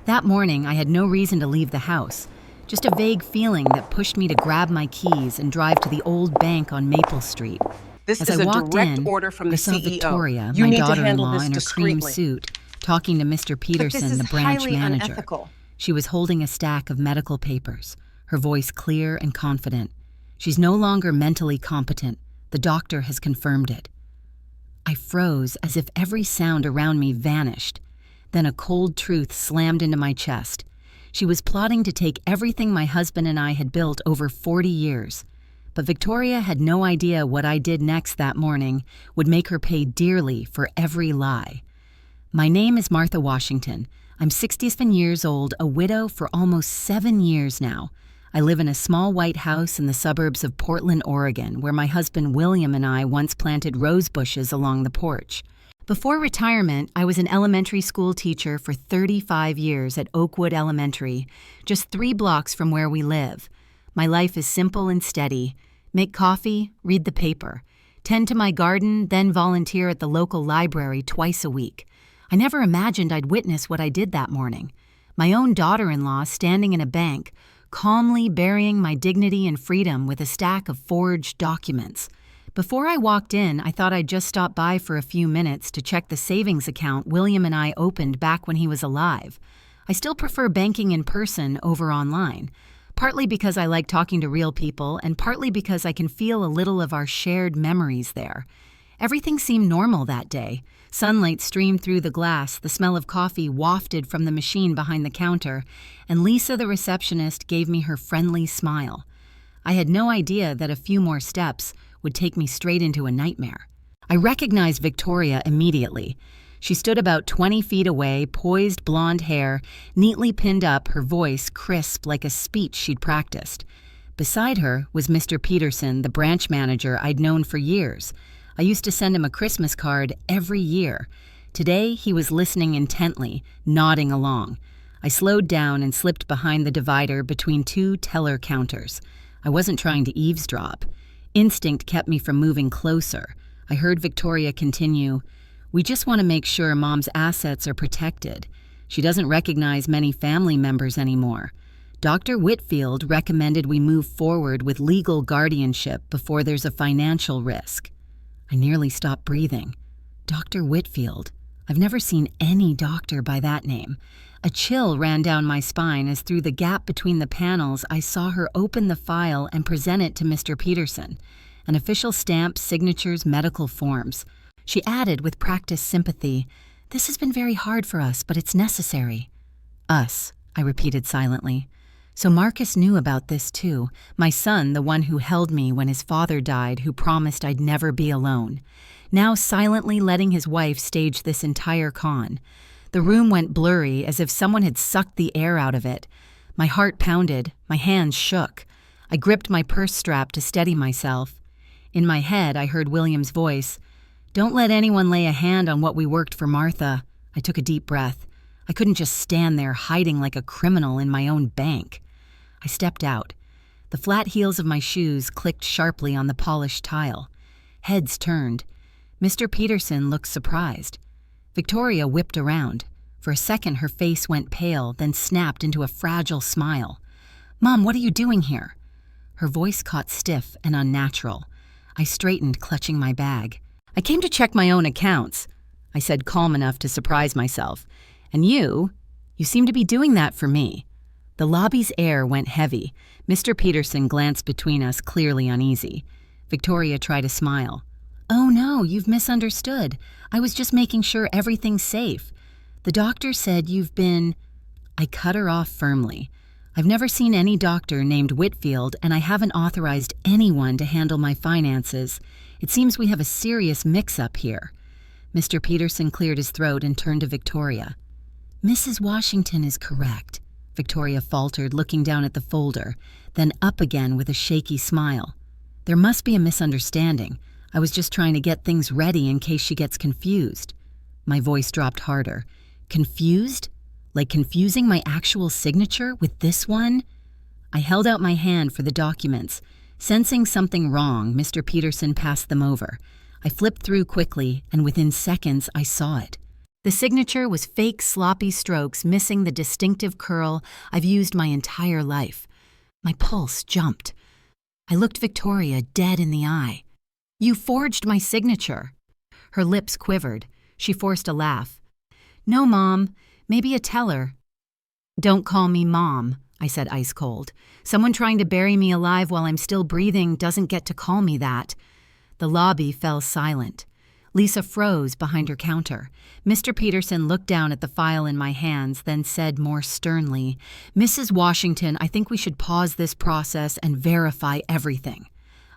That morning, I had no reason to leave the house, just a vague feeling that pushed me to grab my keys and drive to the old bank on Maple Street. This As is I a walked direct in, order from I the saw CEO. Victoria, You my need to handle daughter-in-law, this in her cream discreetly. suit, talking to Mr. But Peterson, this is the branch highly manager. unethical. She was holding a stack of medical papers, her voice clear and confident. She's no longer mentally competent. The doctor has confirmed it. I froze as if every sound around me vanished. Then a cold truth slammed into my chest. She was plotting to take everything my husband and I had built over 40 years. But Victoria had no idea what I did next that morning would make her pay dearly for every lie. My name is Martha Washington. I'm 67 years old, a widow for almost 7 years now. I live in a small white house in the suburbs of Portland, Oregon, where my husband William and I once planted rose bushes along the porch. Before retirement, I was an elementary school teacher for 35 years at Oakwood Elementary, just 3 blocks from where we live. My life is simple and steady. Make coffee, read the paper, tend to my garden, then volunteer at the local library twice a week. I never imagined I'd witness what I did that morning. My own daughter-in-law standing in a bank, calmly burying my dignity and freedom with a stack of forged documents. Before I walked in, I thought I'd just stop by for a few minutes to check the savings account William and I opened back when he was alive. I still prefer banking in person over online, partly because I like talking to real people and partly because I can feel a little of our shared memories there. Everything seemed normal that day. Sunlight streamed through the glass, the smell of coffee wafted from the machine behind the counter, and Lisa, the receptionist, gave me her friendly smile. I had no idea that a few more steps would take me straight into a nightmare. I recognized Victoria immediately. She stood about 20 feet away, poised blonde hair, neatly pinned up, her voice crisp like a speech she'd practiced. Beside her was Mr. Peterson, the branch manager I'd known for years. I used to send him a Christmas card every year. Today, he was listening intently, nodding along. I slowed down and slipped behind the divider between 2 teller counters. I wasn't trying to eavesdrop. Instinct kept me from moving closer. I heard Victoria continue, "We just want to make sure Mom's assets are protected. She doesn't recognize many family members anymore. Dr. Whitfield recommended we move forward with legal guardianship before there's a financial risk." I nearly stopped breathing. Dr. Whitfield. I've never seen any doctor by that name. A chill ran down my spine as through the gap between the panels I saw her open the file and present it to Mr. Peterson. An official stamp, signatures, medical forms. She added with practiced sympathy, "This has been very hard for us, but it's necessary." "Us," I repeated silently. So Marcus knew about this too. My son, the one who held me when his father died, who promised I'd never be alone. Now silently letting his wife stage this entire con. The room went blurry as if someone had sucked the air out of it. My heart pounded, my hands shook. I gripped my purse strap to steady myself. In my head, I heard William's voice, "Don't let anyone lay a hand on what we worked for Martha." I took a deep breath. I couldn't just stand there hiding like a criminal in my own bank. I stepped out. The flat heels of my shoes clicked sharply on the polished tile. Heads turned. Mr. Peterson looked surprised. Victoria whipped around. For a second, her face went pale, then snapped into a fragile smile. "Mom, what are you doing here?" Her voice caught stiff and unnatural. I straightened, clutching my bag. "I came to check my own accounts," I said, calm enough to surprise myself. "And you seem to be doing that for me." The lobby's air went heavy. Mr. Peterson glanced between us, clearly uneasy. Victoria tried a smile. "Oh no, you've misunderstood. I was just making sure everything's safe. The doctor said you've been—" I cut her off firmly. "I've never seen any doctor named Whitfield, and I haven't authorized anyone to handle my finances. It seems we have a serious mix-up here." Mr. Peterson cleared his throat and turned to Victoria. "Mrs. Washington is correct," Victoria faltered, looking down at the folder, then up again with a shaky smile. "There must be a misunderstanding. I was just trying to get things ready in case she gets confused." My voice dropped harder. "Confused? Like confusing my actual signature with this one?" I held out my hand for the documents. Sensing something wrong, Mr. Peterson passed them over. I flipped through quickly, and within seconds I saw it. The signature was fake sloppy strokes missing the distinctive curl I've used my entire life. My pulse jumped. I looked Victoria dead in the eye. "You forged my signature." Her lips quivered. She forced a laugh. "No, Mom. Maybe a teller." "Don't call me Mom," I said ice cold. "Someone trying to bury me alive while I'm still breathing doesn't get to call me that." The lobby fell silent. Lisa froze behind her counter. Mr. Peterson looked down at the file in my hands, then said more sternly, "Mrs. Washington, I think we should pause this process and verify everything."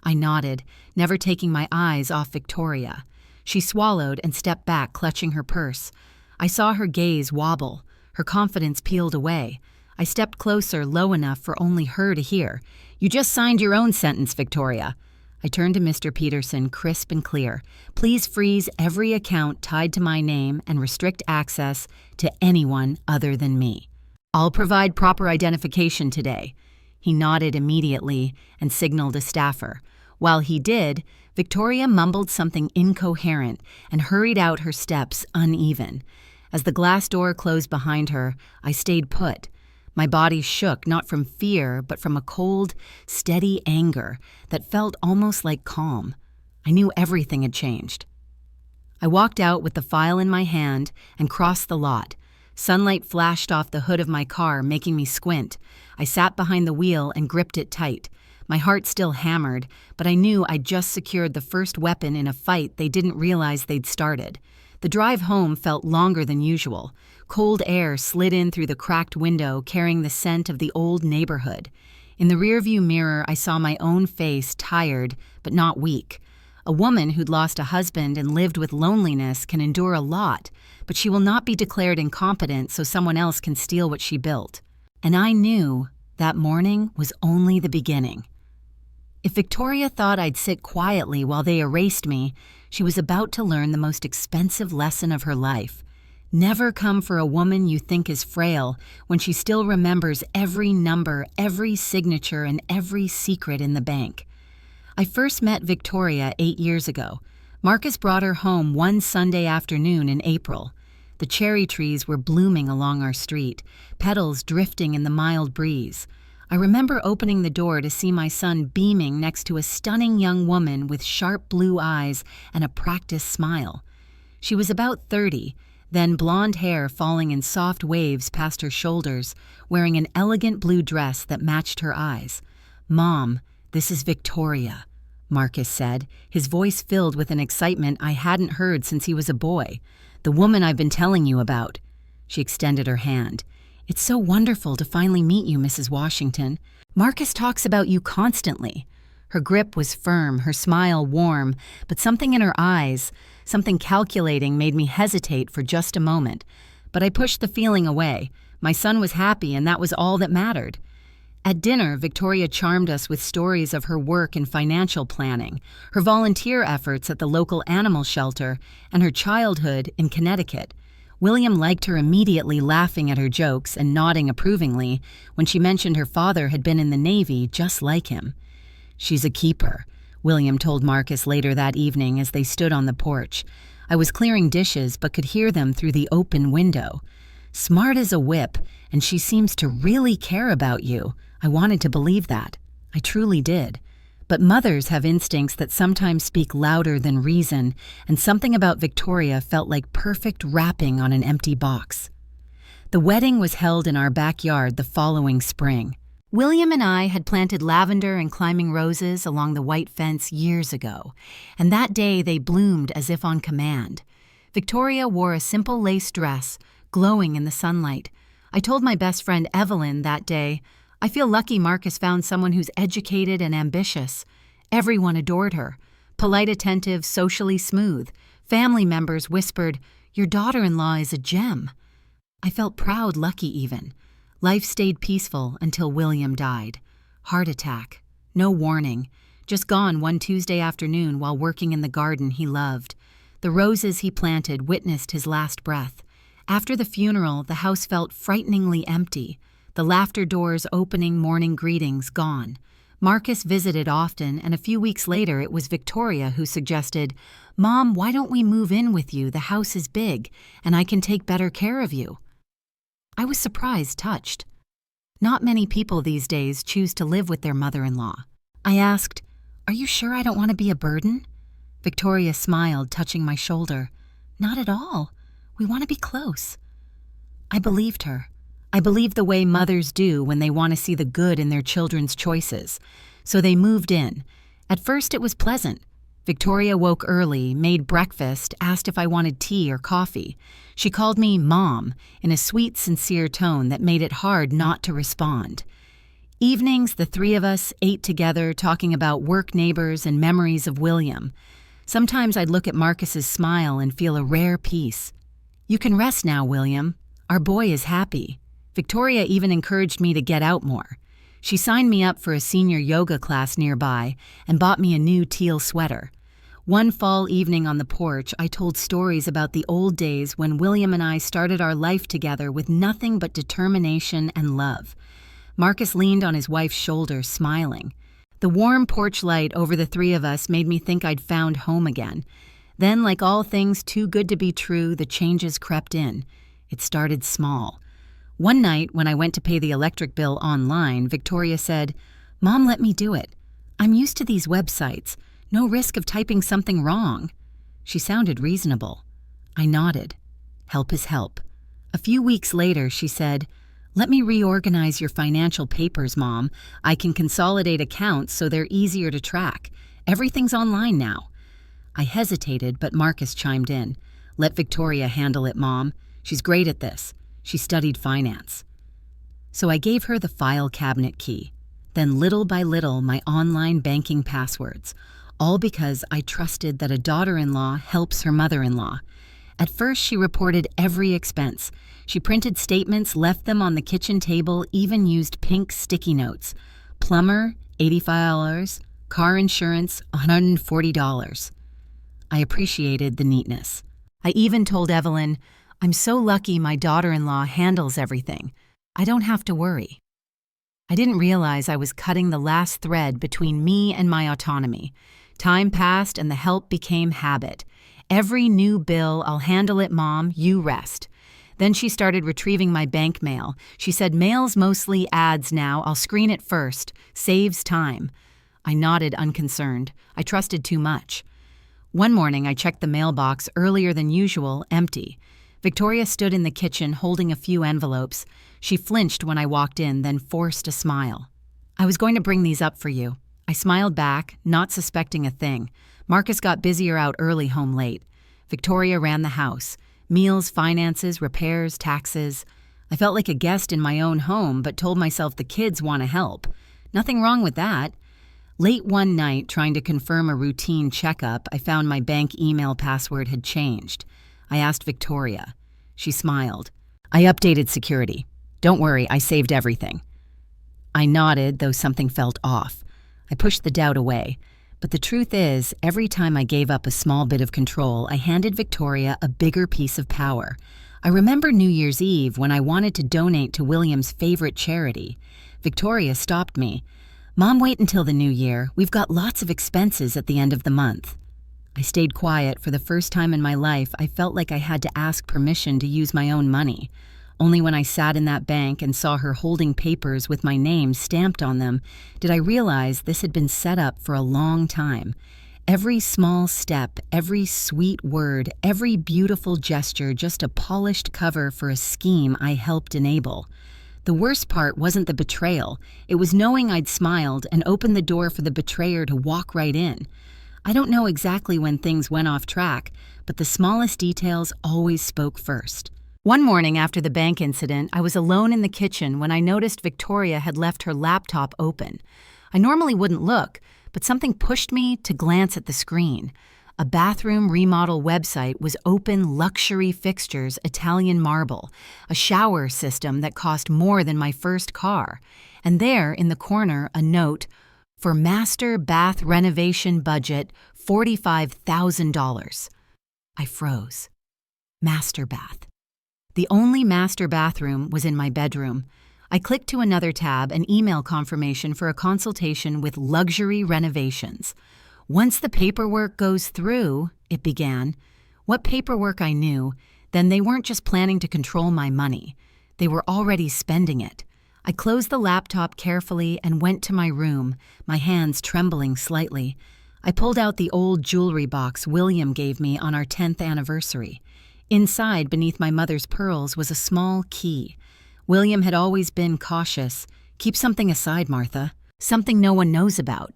I nodded, never taking my eyes off Victoria. She swallowed and stepped back, clutching her purse. I saw her gaze wobble. Her confidence peeled away. I stepped closer, low enough for only her to hear. "You just signed your own sentence, Victoria." I turned to Mr. Peterson, crisp and clear. "Please freeze every account tied to my name and restrict access to anyone other than me. I'll provide proper identification today." He nodded immediately and signaled a staffer. While he did, Victoria mumbled something incoherent and hurried out, her steps uneven. As the glass door closed behind her, I stayed put. My body shook, not from fear, but from a cold, steady anger that felt almost like calm. I knew everything had changed. I walked out with the file in my hand and crossed the lot. Sunlight flashed off the hood of my car, making me squint. I sat behind the wheel and gripped it tight. My heart still hammered, but I knew I'd just secured the first weapon in a fight they didn't realize they'd started. The drive home felt longer than usual. Cold air slid in through the cracked window, carrying the scent of the old neighborhood. In the rearview mirror, I saw my own face, tired but not weak. A woman who'd lost a husband and lived with loneliness can endure a lot, but she will not be declared incompetent so someone else can steal what she built. And I knew that morning was only the beginning. If Victoria thought I'd sit quietly while they erased me, she was about to learn the most expensive lesson of her life. Never come for a woman you think is frail when she still remembers every number, every signature, and every secret in the bank. I first met Victoria 8 years ago. Marcus brought her home one Sunday afternoon in April. The cherry trees were blooming along our street, petals drifting in the mild breeze. I remember opening the door to see my son beaming next to a stunning young woman with sharp blue eyes and a practiced smile. She was about 30, then blonde hair falling in soft waves past her shoulders, wearing an elegant blue dress that matched her eyes. "Mom, this is Victoria," Marcus said, his voice filled with an excitement I hadn't heard since he was a boy. "The woman I've been telling you about." She extended her hand. "It's so wonderful to finally meet you, Mrs. Washington. Marcus talks about you constantly." Her grip was firm, her smile warm, but something in her eyes, something calculating, made me hesitate for just a moment. But I pushed the feeling away. My son was happy, and that was all that mattered. At dinner, Victoria charmed us with stories of her work in financial planning, her volunteer efforts at the local animal shelter, and her childhood in Connecticut. William liked her immediately, laughing at her jokes and nodding approvingly when she mentioned her father had been in the Navy just like him. "She's a keeper," William told Marcus later that evening as they stood on the porch. I was clearing dishes but could hear them through the open window. "Smart as a whip, and she seems to really care about you." I wanted to believe that. I truly did. But mothers have instincts that sometimes speak louder than reason, and something about Victoria felt like perfect wrapping on an empty box. The wedding was held in our backyard the following spring. William and I had planted lavender and climbing roses along the white fence years ago, and that day they bloomed as if on command. Victoria wore a simple lace dress, glowing in the sunlight. I told my best friend Evelyn that day, "I feel lucky Marcus found someone who's educated and ambitious." Everyone adored her. Polite, attentive, socially smooth. Family members whispered, "Your daughter-in-law is a gem." I felt proud, lucky even. Life stayed peaceful until William died. Heart attack. No warning. Just gone one Tuesday afternoon while working in the garden he loved. The roses he planted witnessed his last breath. After the funeral, the house felt frighteningly empty. The laughter doors opening morning greetings gone. Marcus visited often, and a few weeks later it was Victoria who suggested, "Mom, why don't we move in with you? The house is big, and I can take better care of you." I was surprised, touched. Not many people these days choose to live with their mother-in-law. I asked, "Are you sure I don't want to be a burden?" Victoria smiled, touching my shoulder. "Not at all. We want to be close." I believed her. I believed the way mothers do when they want to see the good in their children's choices. So they moved in. At first it was pleasant. Victoria woke early, made breakfast, asked if I wanted tea or coffee. She called me Mom in a sweet, sincere tone that made it hard not to respond. Evenings, the three of us ate together, talking about work, neighbors, and memories of William. Sometimes I'd look at Marcus's smile and feel a rare peace. "You can rest now, William. Our boy is happy." Victoria even encouraged me to get out more. She signed me up for a senior yoga class nearby and bought me a new teal sweater. One fall evening on the porch, I told stories about the old days when William and I started our life together with nothing but determination and love. Marcus leaned on his wife's shoulder, smiling. The warm porch light over the three of us made me think I'd found home again. Then, like all things too good to be true, the changes crept in. It started small. One night, when I went to pay the electric bill online, Victoria said, "Mom, let me do it. I'm used to these websites. No risk of typing something wrong." She sounded reasonable. I nodded. Help is help. A few weeks later, she said, "Let me reorganize your financial papers, Mom. I can consolidate accounts so they're easier to track. Everything's online now." I hesitated, but Marcus chimed in. "Let Victoria handle it, Mom. She's great at this. She studied finance." So I gave her the file cabinet key. Then little by little, my online banking passwords. All because I trusted that a daughter-in-law helps her mother-in-law. At first, she reported every expense. She printed statements, left them on the kitchen table, even used pink sticky notes. Plumber, $85. Car insurance, $140. I appreciated the neatness. I even told Evelyn, "I'm so lucky my daughter-in-law handles everything. I don't have to worry." I didn't realize I was cutting the last thread between me and my autonomy. Time passed and the help became habit. Every new bill, "I'll handle it, Mom, you rest." Then she started retrieving my bank mail. She said, "Mail's mostly ads now. I'll screen it first. Saves time." I nodded, unconcerned. I trusted too much. One morning, I checked the mailbox earlier than usual, empty. Victoria stood in the kitchen holding a few envelopes. She flinched when I walked in, then forced a smile. "I was going to bring these up for you." I smiled back, not suspecting a thing. Marcus got busier out early, home late. Victoria ran the house. Meals, finances, repairs, taxes. I felt like a guest in my own home, but told myself the kids want to help. Nothing wrong with that. Late one night, trying to confirm a routine checkup, I found my bank email password had changed. I asked Victoria. She smiled. "I updated security. Don't worry, I saved everything." I nodded, though something felt off. I pushed the doubt away. But the truth is, every time I gave up a small bit of control, I handed Victoria a bigger piece of power. I remember New Year's Eve when I wanted to donate to William's favorite charity. Victoria stopped me. "Mom, wait until the new year. We've got lots of expenses at the end of the month." I stayed quiet. For the first time in my life, I felt like I had to ask permission to use my own money. Only when I sat in that bank and saw her holding papers with my name stamped on them did I realize this had been set up for a long time. Every small step, every sweet word, every beautiful gesture, just a polished cover for a scheme I helped enable. The worst part wasn't the betrayal. It was knowing I'd smiled and opened the door for the betrayer to walk right in. I don't know exactly when things went off track, but the smallest details always spoke first. One morning after the bank incident, I was alone in the kitchen when I noticed Victoria had left her laptop open. I normally wouldn't look, but something pushed me to glance at the screen. A bathroom remodel website was open, luxury fixtures, Italian marble, a shower system that cost more than my first car. And there, in the corner, a note, "For master bath renovation budget, $45,000. I froze. Master bath. The only master bathroom was in my bedroom. I clicked to another tab, an email confirmation for a consultation with Luxury Renovations. Once the paperwork goes through, it began. What paperwork I knew, then they weren't just planning to control my money. They were already spending it. I closed the laptop carefully and went to my room, my hands trembling slightly. I pulled out the old jewelry box William gave me on our 10th anniversary. Inside, beneath my mother's pearls, was a small key. William had always been cautious. Keep something aside, Martha. Something no one knows about.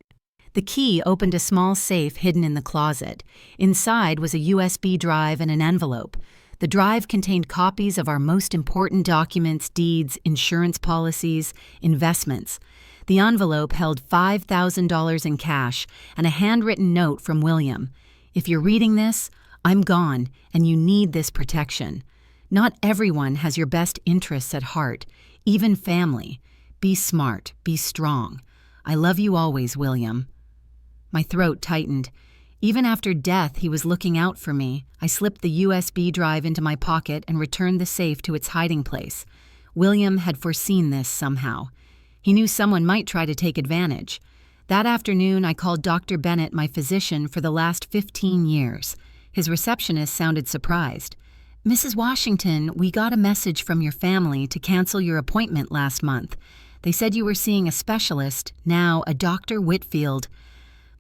The key opened a small safe hidden in the closet. Inside was a USB drive and an envelope. The drive contained copies of our most important documents, deeds, insurance policies, investments. The envelope held $5,000 in cash and a handwritten note from William. If you're reading this, I'm gone, and you need this protection. Not everyone has your best interests at heart, even family. Be smart, be strong. I love you always, William. My throat tightened. Even after death, he was looking out for me. I slipped the USB drive into my pocket and returned the safe to its hiding place. William had foreseen this somehow. He knew someone might try to take advantage. That afternoon, I called Dr. Bennett, my physician for the last 15 years. His receptionist sounded surprised. Mrs. Washington, we got a message from your family to cancel your appointment last month. They said you were seeing a specialist, now a Dr. Whitfield.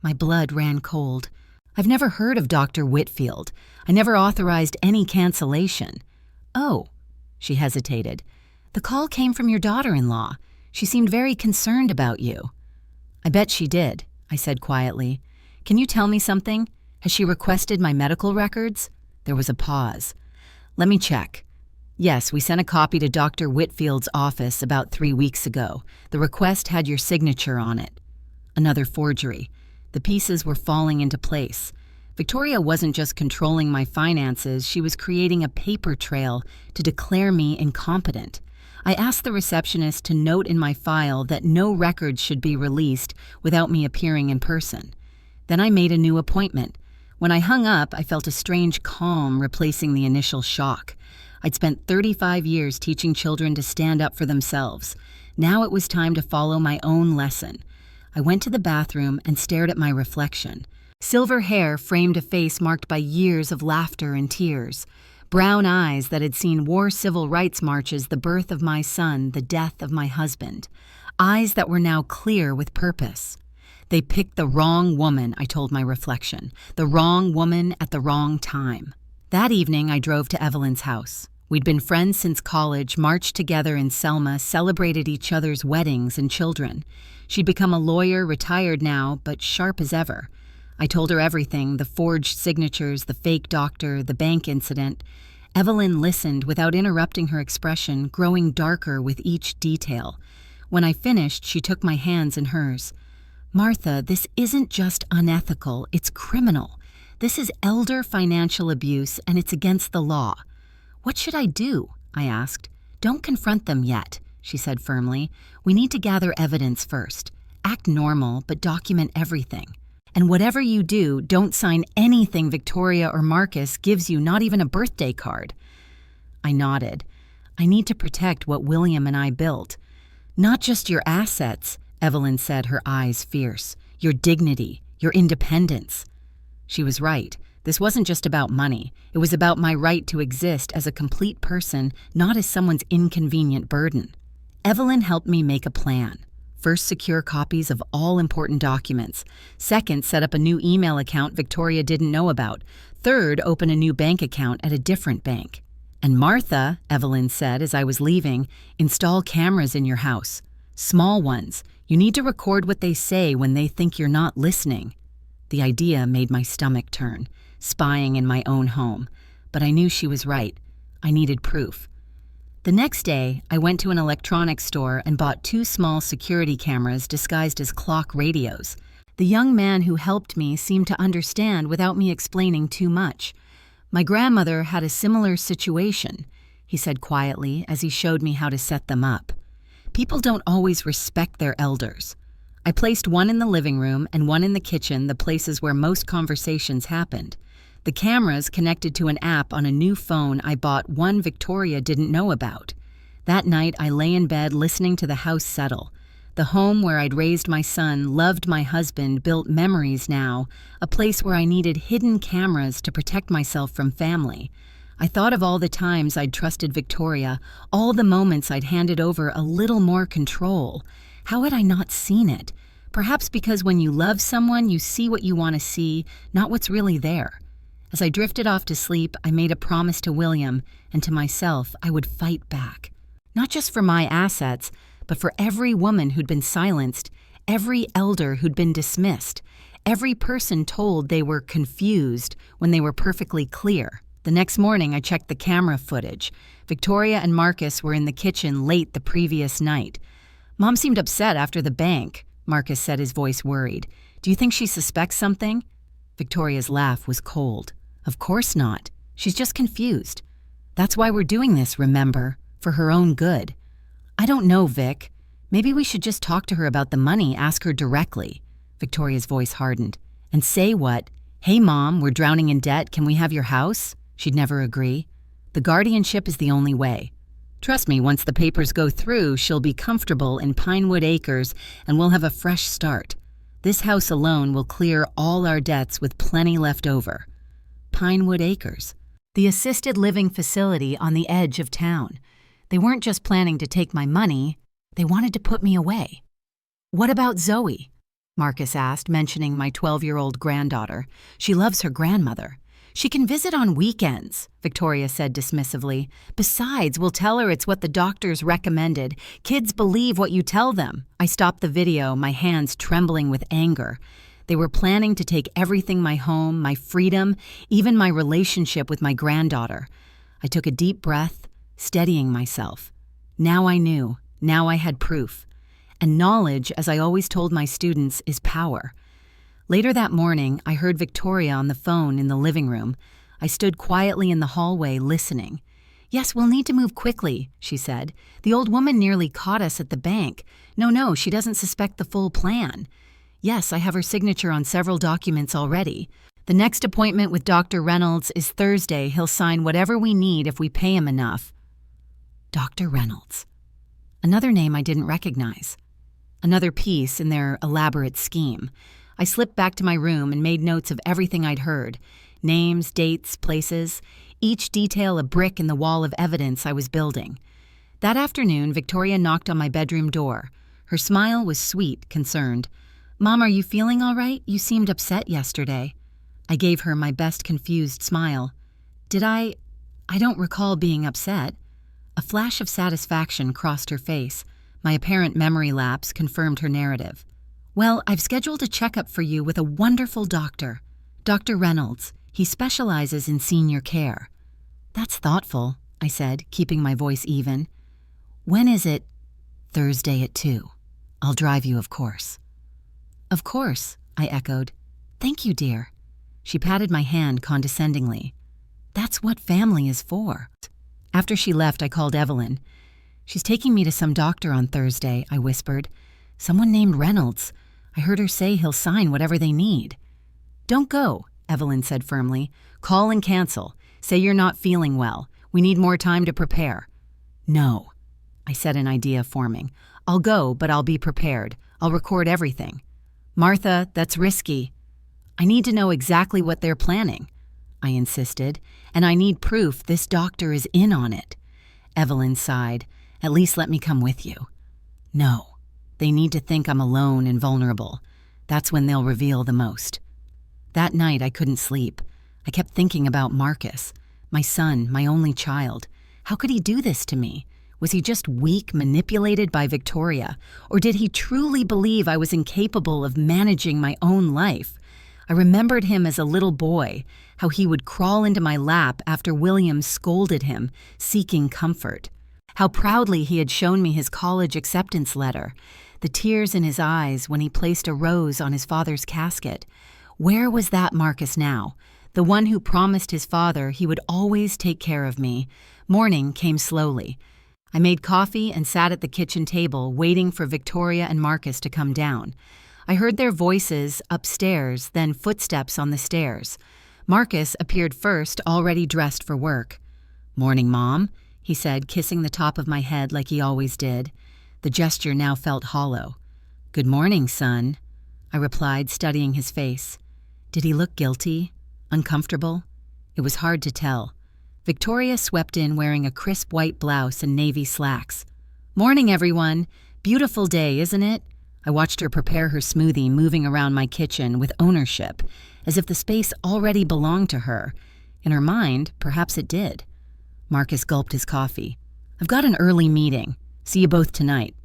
My blood ran cold. I've never heard of Dr. Whitfield. I never authorized any cancellation. Oh, she hesitated. The call came from your daughter-in-law. She seemed very concerned about you. I bet she did, I said quietly. Can you tell me something? Has she requested my medical records? There was a pause. Let me check. Yes, we sent a copy to Dr. Whitfield's office about 3 weeks ago. The request had your signature on it. Another forgery. The pieces were falling into place. Victoria wasn't just controlling my finances, she was creating a paper trail to declare me incompetent. I asked the receptionist to note in my file that no records should be released without me appearing in person. Then I made a new appointment. When I hung up, I felt a strange calm replacing the initial shock. I'd spent 35 years teaching children to stand up for themselves. Now it was time to follow my own lesson. I went to the bathroom and stared at my reflection. Silver hair framed a face marked by years of laughter and tears. Brown eyes that had seen war civil rights marches, the birth of my son, the death of my husband. Eyes that were now clear with purpose. They picked the wrong woman, I told my reflection. The wrong woman at the wrong time. That evening, I drove to Evelyn's house. We'd been friends since college, marched together in Selma, celebrated each other's weddings and children. She'd become a lawyer, retired now, but sharp as ever. I told her everything, the forged signatures, the fake doctor, the bank incident. Evelyn listened without interrupting her expression, growing darker with each detail. When I finished, she took my hands in hers. Martha, this isn't just unethical, it's criminal. This is elder financial abuse, and it's against the law. What should I do? I asked. Don't confront them yet, she said firmly. We need to gather evidence first. Act normal, but document everything. And whatever you do, don't sign anything Victoria or Marcus gives you, not even a birthday card. I nodded. I need to protect what William and I built. Not just your assets, Evelyn said, her eyes fierce. Your dignity, your independence. She was right. This wasn't just about money. It was about my right to exist as a complete person, not as someone's inconvenient burden. Evelyn helped me make a plan. First, secure copies of all important documents. Second, set up a new email account Victoria didn't know about. Third, open a new bank account at a different bank. And Martha, Evelyn said as I was leaving, install cameras in your house. Small ones. You need to record what they say when they think you're not listening. The idea made my stomach turn, spying in my own home. But I knew she was right. I needed proof. The next day, I went to an electronics store and bought 2 small security cameras disguised as clock radios. The young man who helped me seemed to understand without me explaining too much. My grandmother had a similar situation, he said quietly as he showed me how to set them up. People don't always respect their elders. I placed one in the living room and one in the kitchen, the places where most conversations happened. The cameras connected to an app on a new phone I bought, one Victoria didn't know about. That night, I lay in bed listening to the house settle. The home where I'd raised my son, loved my husband, built memories now, a place where I needed hidden cameras to protect myself from family. I thought of all the times I'd trusted Victoria, all the moments I'd handed over a little more control. How had I not seen it? Perhaps because when you love someone, you see what you want to see, not what's really there. As I drifted off to sleep, I made a promise to William and to myself I would fight back. Not just for my assets, but for every woman who'd been silenced, every elder who'd been dismissed, every person told they were confused when they were perfectly clear. The next morning, I checked the camera footage. Victoria and Marcus were in the kitchen late the previous night. "Mom seemed upset after the bank," Marcus said, his voice worried. "Do you think she suspects something?" Victoria's laugh was cold. "Of course not. She's just confused. That's why we're doing this, remember? For her own good." "I don't know, Vic. Maybe we should just talk to her about the money, ask her directly." Victoria's voice hardened. "And say what? Hey, Mom, we're drowning in debt. Can we have your house?" She'd never agree. "The guardianship is the only way. Trust me, once the papers go through, she'll be comfortable in Pinewood Acres and we'll have a fresh start. This house alone will clear all our debts with plenty left over." Pinewood Acres, the assisted living facility on the edge of town. They weren't just planning to take my money, they wanted to put me away. "What about Zoe?" Marcus asked, mentioning my 12-year-old granddaughter. "She loves her grandmother." "She can visit on weekends," Victoria said dismissively. "Besides, we'll tell her it's what the doctors recommended. Kids believe what you tell them." I stopped the video, my hands trembling with anger. They were planning to take everything: my home, my freedom, even my relationship with my granddaughter. I took a deep breath, steadying myself. Now I knew. Now I had proof. And knowledge, as I always told my students, is power. Later that morning, I heard Victoria on the phone in the living room. I stood quietly in the hallway, listening. "Yes, we'll need to move quickly," she said. "The old woman nearly caught us at the bank. No, she doesn't suspect the full plan. Yes, I have her signature on several documents already. The next appointment with Dr. Reynolds is Thursday. He'll sign whatever we need if we pay him enough." Dr. Reynolds. Another name I didn't recognize. Another piece in their elaborate scheme. I slipped back to my room and made notes of everything I'd heard. Names, dates, places. Each detail a brick in the wall of evidence I was building. That afternoon, Victoria knocked on my bedroom door. Her smile was sweet, concerned. "Mom, are you feeling all right? You seemed upset yesterday." I gave her my best confused smile. "Did I don't recall being upset." A flash of satisfaction crossed her face. My apparent memory lapse confirmed her narrative. "Well, I've scheduled a checkup for you with a wonderful doctor. Dr. Reynolds. He specializes in senior care." "That's thoughtful," I said, keeping my voice even. "When is it?" "Thursday at 2. I'll drive you, of course." "Of course," I echoed. "Thank you, dear." She patted my hand condescendingly. "That's what family is for." After she left, I called Evelyn. "She's taking me to some doctor on Thursday," I whispered. "Someone named Reynolds. I heard her say he'll sign whatever they need." "Don't go," Evelyn said firmly. "Call and cancel. Say you're not feeling well. We need more time to prepare." "No," I said, an idea forming. "I'll go, but I'll be prepared. I'll record everything." "Martha, that's risky." "I need to know exactly what they're planning," I insisted, "and I need proof this doctor is in on it." Evelyn sighed. "At least let me come with you." "No. They need to think I'm alone and vulnerable. That's when they'll reveal the most." That night, I couldn't sleep. I kept thinking about Marcus, my son, my only child. How could he do this to me? Was he just weak, manipulated by Victoria? Or did he truly believe I was incapable of managing my own life? I remembered him as a little boy, how he would crawl into my lap after William scolded him, seeking comfort. How proudly he had shown me his college acceptance letter, the tears in his eyes when he placed a rose on his father's casket. Where was that Marcus now? The one who promised his father he would always take care of me. Morning came slowly. I made coffee and sat at the kitchen table, waiting for Victoria and Marcus to come down. I heard their voices upstairs, then footsteps on the stairs. Marcus appeared first, already dressed for work. "Morning, Mom," he said, kissing the top of my head like he always did. The gesture now felt hollow. "Good morning, son," I replied, studying his face. Did he look guilty? Uncomfortable? It was hard to tell. Victoria swept in wearing a crisp white blouse and navy slacks. "Morning, everyone. Beautiful day, isn't it?" I watched her prepare her smoothie, moving around my kitchen with ownership, as if the space already belonged to her. In her mind, perhaps it did. Marcus gulped his coffee. "I've got an early meeting. See you both tonight."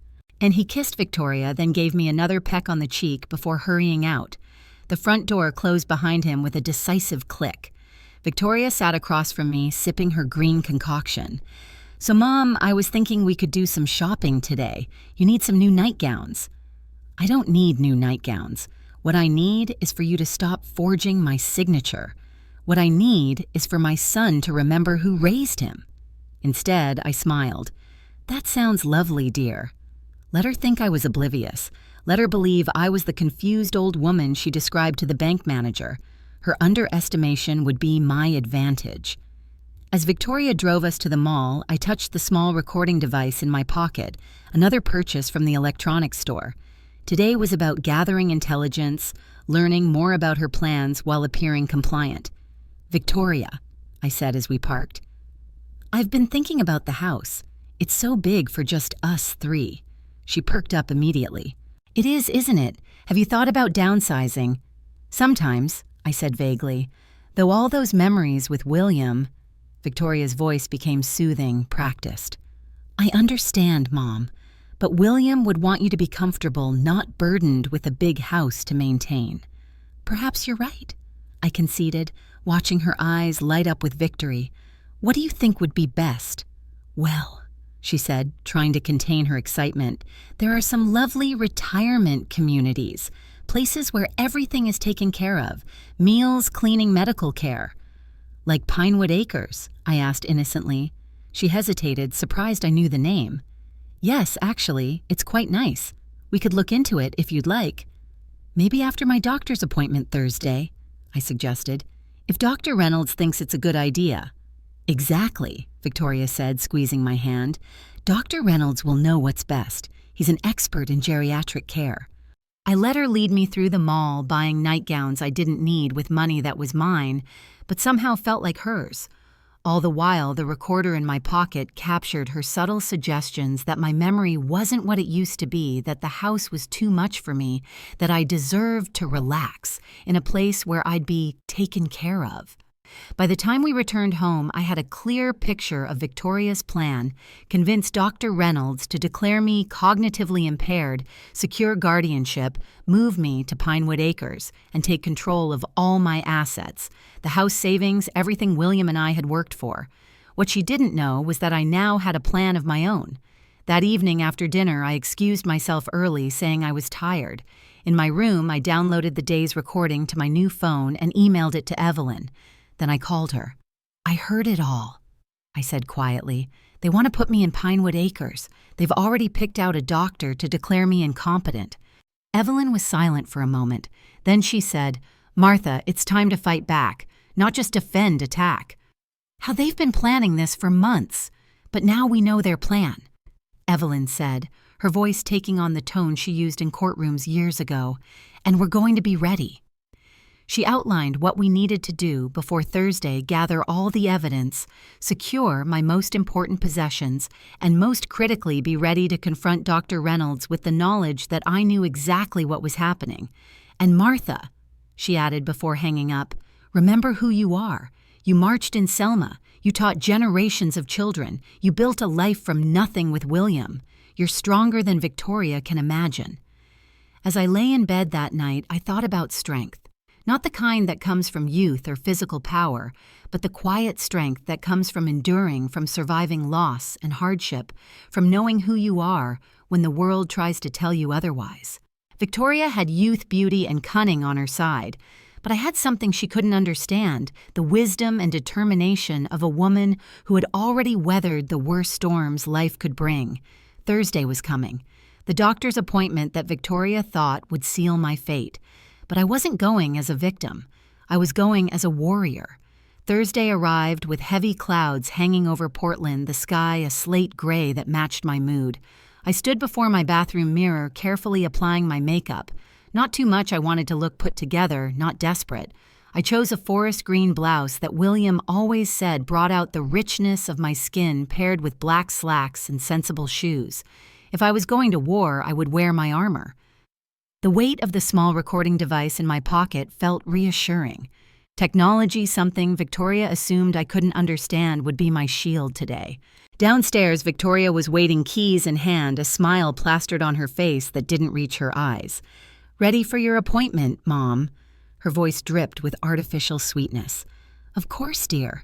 And he kissed Victoria, then gave me another peck on the cheek before hurrying out. The front door closed behind him with a decisive click. Victoria sat across from me, sipping her green concoction. "So, Mom, I was thinking we could do some shopping today. You need some new nightgowns." "I don't need new nightgowns. What I need is for you to stop forging my signature. What I need is for my son to remember who raised him." Instead, I smiled. "That sounds lovely, dear." Let her think I was oblivious. Let her believe I was the confused old woman she described to the bank manager. Her underestimation would be my advantage. As Victoria drove us to the mall, I touched the small recording device in my pocket, another purchase from the electronics store. Today was about gathering intelligence, learning more about her plans while appearing compliant. "Victoria," I said as we parked, "I've been thinking about the house. It's so big for just us three." She perked up immediately. "It is, isn't it? Have you thought about downsizing?" "Sometimes," I said vaguely. "Though all those memories with William—" Victoria's voice became soothing, practiced. "I understand, Mom, but William would want you to be comfortable, not burdened with a big house to maintain." "Perhaps you're right," I conceded, watching her eyes light up with victory. "What do you think would be best?" "Well," she said, trying to contain her excitement, "there are some lovely retirement communities, places where everything is taken care of, meals, cleaning, medical care." "Like Pinewood Acres?" I asked innocently. She hesitated, surprised I knew the name. "Yes, actually, it's quite nice. We could look into it if you'd like." "Maybe after my doctor's appointment Thursday," I suggested, "if Dr. Reynolds thinks it's a good idea." "Exactly," Victoria said, squeezing my hand. "Dr. Reynolds will know what's best. He's an expert in geriatric care." I let her lead me through the mall, buying nightgowns I didn't need with money that was mine, but somehow felt like hers. All the while, the recorder in my pocket captured her subtle suggestions that my memory wasn't what it used to be, that the house was too much for me, that I deserved to relax in a place where I'd be taken care of. By the time we returned home, I had a clear picture of Victoria's plan, convince Dr. Reynolds to declare me cognitively impaired, secure guardianship, move me to Pinewood Acres, and take control of all my assets, the house savings, everything William and I had worked for. What she didn't know was that I now had a plan of my own. That evening after dinner, I excused myself early, saying I was tired. In my room, I downloaded the day's recording to my new phone and emailed it to Evelyn. Then I called her. "I heard it all," I said quietly. "They want to put me in Pinewood Acres. They've already picked out a doctor to declare me incompetent." Evelyn was silent for a moment. Then she said, "Martha, it's time to fight back, not just defend, attack." "How they've been planning this for months, but now we know their plan," Evelyn said, her voice taking on the tone she used in courtrooms years ago. "And we're going to be ready." She outlined what we needed to do before Thursday, gather all the evidence, secure my most important possessions, and most critically be ready to confront Dr. Reynolds with the knowledge that I knew exactly what was happening. "And Martha," she added before hanging up, "remember who you are. You marched in Selma. You taught generations of children. You built a life from nothing with William. You're stronger than Victoria can imagine." As I lay in bed that night, I thought about strength. Not the kind that comes from youth or physical power, but the quiet strength that comes from enduring, from surviving loss and hardship, from knowing who you are when the world tries to tell you otherwise. Victoria had youth, beauty, and cunning on her side, but I had something she couldn't understand, the wisdom and determination of a woman who had already weathered the worst storms life could bring. Thursday was coming, the doctor's appointment that Victoria thought would seal my fate. But I wasn't going as a victim. I was going as a warrior. Thursday arrived with heavy clouds hanging over Portland, the sky a slate gray that matched my mood. I stood before my bathroom mirror, carefully applying my makeup. Not too much I wanted to look put together, not desperate. I chose a forest green blouse that William always said brought out the richness of my skin, paired with black slacks and sensible shoes. If I was going to war, I would wear my armor. The weight of the small recording device in my pocket felt reassuring. Technology, something Victoria assumed I couldn't understand, would be my shield today. Downstairs, Victoria was waiting, keys in hand, a smile plastered on her face that didn't reach her eyes. "Ready for your appointment, Mom?" Her voice dripped with artificial sweetness. "Of course, dear."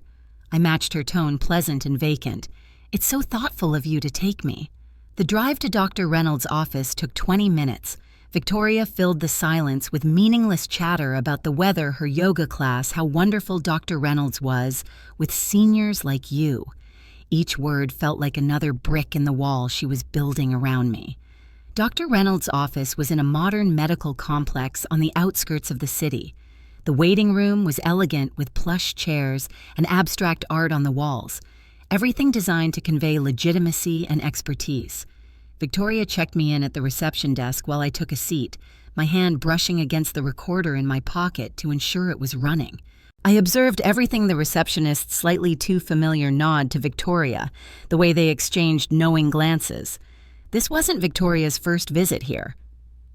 I matched her tone, pleasant and vacant. "It's so thoughtful of you to take me." The drive to Dr. Reynolds' office took 20 minutes. Victoria filled the silence with meaningless chatter about the weather, her yoga class, how wonderful Dr. Reynolds was, with seniors like you. Each word felt like another brick in the wall she was building around me. Dr. Reynolds' office was in a modern medical complex on the outskirts of the city. The waiting room was elegant with plush chairs and abstract art on the walls, everything designed to convey legitimacy and expertise. Victoria checked me in at the reception desk while I took a seat, my hand brushing against the recorder in my pocket to ensure it was running. I observed everything, the receptionist's slightly too familiar nod to Victoria, the way they exchanged knowing glances. This wasn't Victoria's first visit here.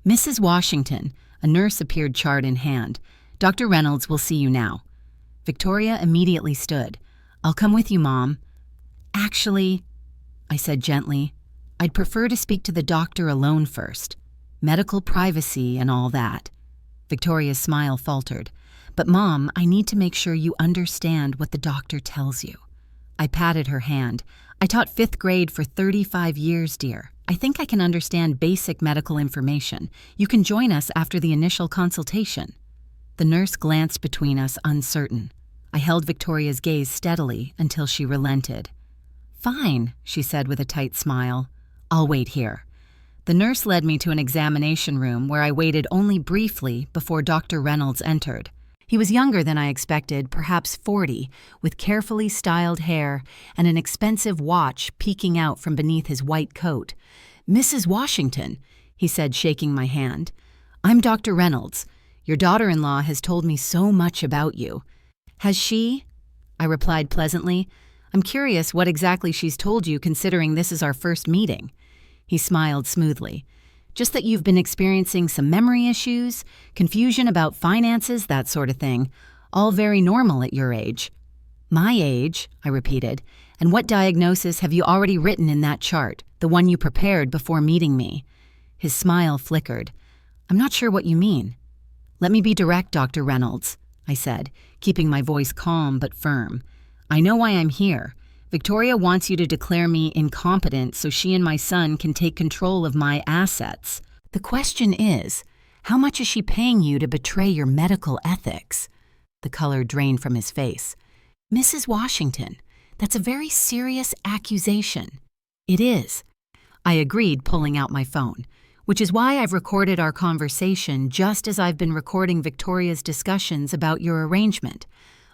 "Mrs. Washington," a nurse appeared, chart in hand. "Dr. Reynolds will see you now." Victoria immediately stood. "I'll come with you, Mom." "Actually," I said gently, "I'd prefer to speak to the doctor alone first. Medical privacy and all that." Victoria's smile faltered. "But Mom, I need to make sure you understand what the doctor tells you." I patted her hand. "I taught 5th grade for 35 years, dear. I think I can understand basic medical information. You can join us after the initial consultation." The nurse glanced between us, uncertain. I held Victoria's gaze steadily until she relented. "Fine," she said with a tight smile. "I'll wait here." The nurse led me to an examination room where I waited only briefly before Dr. Reynolds entered. He was younger than I expected, perhaps 40, with carefully styled hair and an expensive watch peeking out from beneath his white coat. "Mrs. Washington," he said, shaking my hand. "I'm Dr. Reynolds. Your daughter-in-law has told me so much about you." "Has she?" I replied pleasantly. "I'm curious what exactly she's told you, considering this is our first meeting." He smiled smoothly. "Just that you've been experiencing some memory issues, confusion about finances, that sort of thing. All very normal at your age." "My age," I repeated. "And what diagnosis have you already written in that chart, the one you prepared before meeting me?" His smile flickered. "I'm not sure what you mean." "Let me be direct, Dr. Reynolds," I said, keeping my voice calm but firm. "I know why I'm here. Victoria wants you to declare me incompetent so she and my son can take control of my assets. The question is, how much is she paying you to betray your medical ethics?" The color drained from his face. "Mrs. Washington, that's a very serious accusation." "It is." I agreed, pulling out my phone, which is why I've recorded our conversation just as I've been recording Victoria's discussions about your arrangement.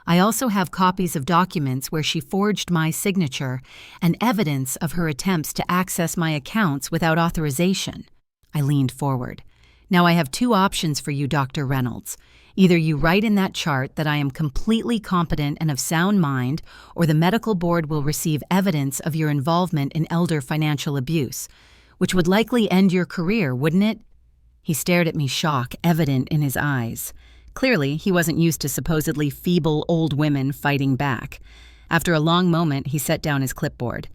I also have copies of documents where she forged my signature and evidence of her attempts to access my accounts without authorization. I leaned forward. "Now I have 2 options for you, Dr. Reynolds. Either you write in that chart that I am completely competent and of sound mind, or the medical board will receive evidence of your involvement in elder financial abuse, which would likely end your career, wouldn't it?" He stared at me, shock evident in his eyes. Clearly, he wasn't used to supposedly feeble old women fighting back. After a long moment, he set down his clipboard.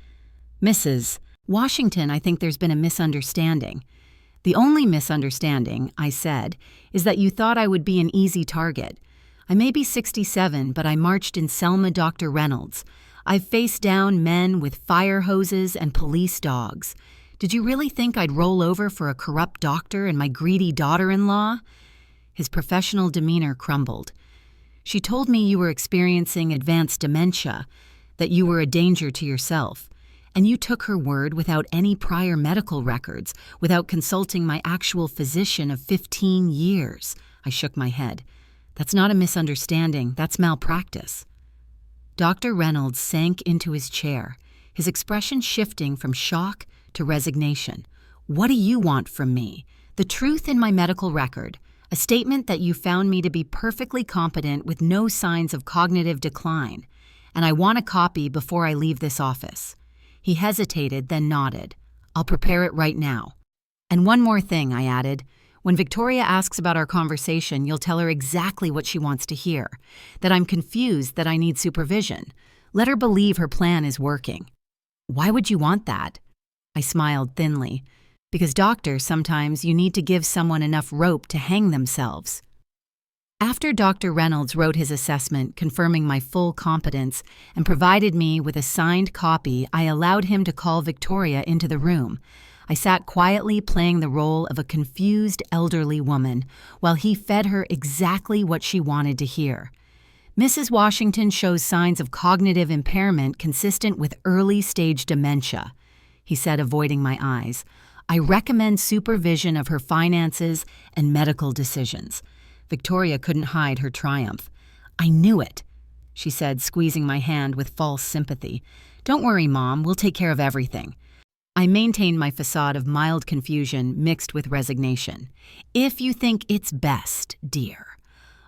"Mrs. Washington, I think there's been a misunderstanding. The only misunderstanding," I said, "is that you thought I would be an easy target. I may be 67, but I marched in Selma, Dr. Reynolds. I've faced down men with fire hoses and police dogs. Did you really think I'd roll over for a corrupt doctor and my greedy daughter-in-law?" His professional demeanor crumbled. "She told me you were experiencing advanced dementia, that you were a danger to yourself. And you took her word without any prior medical records, without consulting my actual physician of 15 years. I shook my head. "That's not a misunderstanding, that's malpractice." Dr. Reynolds sank into his chair, his expression shifting from shock to resignation. "What do you want from me? The truth in my medical record, a statement that you found me to be perfectly competent with no signs of cognitive decline, and I want a copy before I leave this office." He hesitated, then nodded. "I'll prepare it right now." "And one more thing," I added. "When Victoria asks about our conversation, you'll tell her exactly what she wants to hear, that I'm confused, that I need supervision. Let her believe her plan is working." "Why would you want that?" I smiled thinly. "Because, doctor, sometimes you need to give someone enough rope to hang themselves." After Dr. Reynolds wrote his assessment confirming my full competence and provided me with a signed copy, I allowed him to call Victoria into the room. I sat quietly playing the role of a confused elderly woman while he fed her exactly what she wanted to hear. "Mrs. Washington shows signs of cognitive impairment consistent with early-stage dementia," he said, avoiding my eyes. "I recommend supervision of her finances and medical decisions." Victoria couldn't hide her triumph. "I knew it," she said, squeezing my hand with false sympathy. "Don't worry, Mom, we'll take care of everything." I maintained my facade of mild confusion mixed with resignation. "If you think it's best, dear."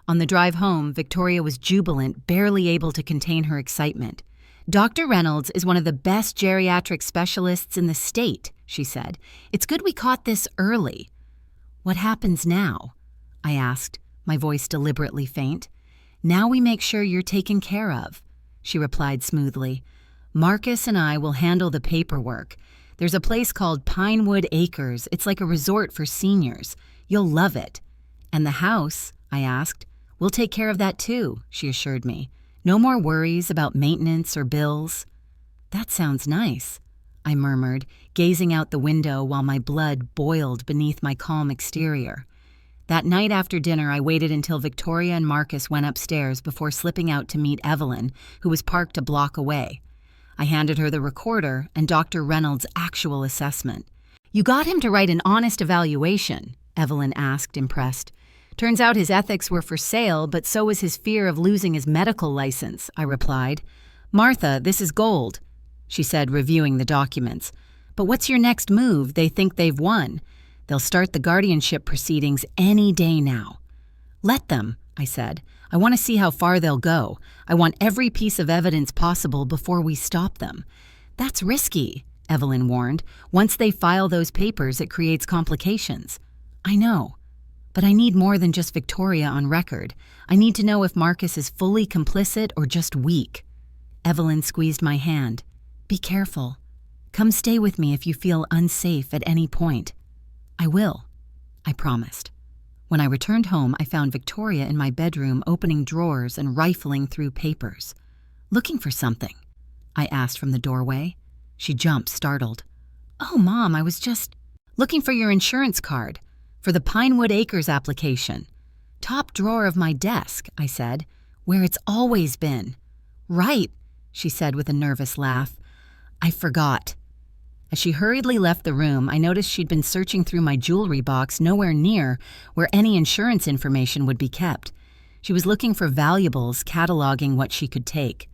On the drive home, Victoria was jubilant, barely able to contain her excitement. "Dr. Reynolds is one of the best geriatric specialists in the state," she said. "It's good we caught this early." "What happens now?" I asked, my voice deliberately faint. "Now we make sure you're taken care of," she replied smoothly. "Marcus and I will handle the paperwork. There's a place called Pinewood Acres. It's like a resort for seniors. You'll love it." "And the house?" I asked. "We'll take care of that too," she assured me. "No more worries about maintenance or bills." "That sounds nice," I murmured, gazing out the window while my blood boiled beneath my calm exterior. That night after dinner, I waited until Victoria and Marcus went upstairs before slipping out to meet Evelyn, who was parked a block away. I handed her the recorder and Dr. Reynolds' actual assessment. "You got him to write an honest evaluation?" Evelyn asked, impressed. "Turns out his ethics were for sale, but so was his fear of losing his medical license," I replied. "Martha, this is gold," she said, reviewing the documents. "But what's your next move? They think they've won. They'll start the guardianship proceedings any day now." "Let them," I said. "I want to see how far they'll go. I want every piece of evidence possible before we stop them." "That's risky," Evelyn warned. "Once they file those papers, it creates complications." "I know. But I need more than just Victoria on record. I need to know if Marcus is fully complicit or just weak." Evelyn squeezed my hand. "Be careful. Come stay with me if you feel unsafe at any point." "I will," I promised. When I returned home, I found Victoria in my bedroom opening drawers and rifling through papers. "Looking for something?" I asked from the doorway. She jumped, startled. "Oh, Mom, I was just looking for your insurance card for the Pinewood Acres application." "Top drawer of my desk," I said, "where it's always been." "Right," she said with a nervous laugh. "I forgot." As she hurriedly left the room, I noticed she'd been searching through my jewelry box nowhere near where any insurance information would be kept. She was looking for valuables, cataloging what she could take.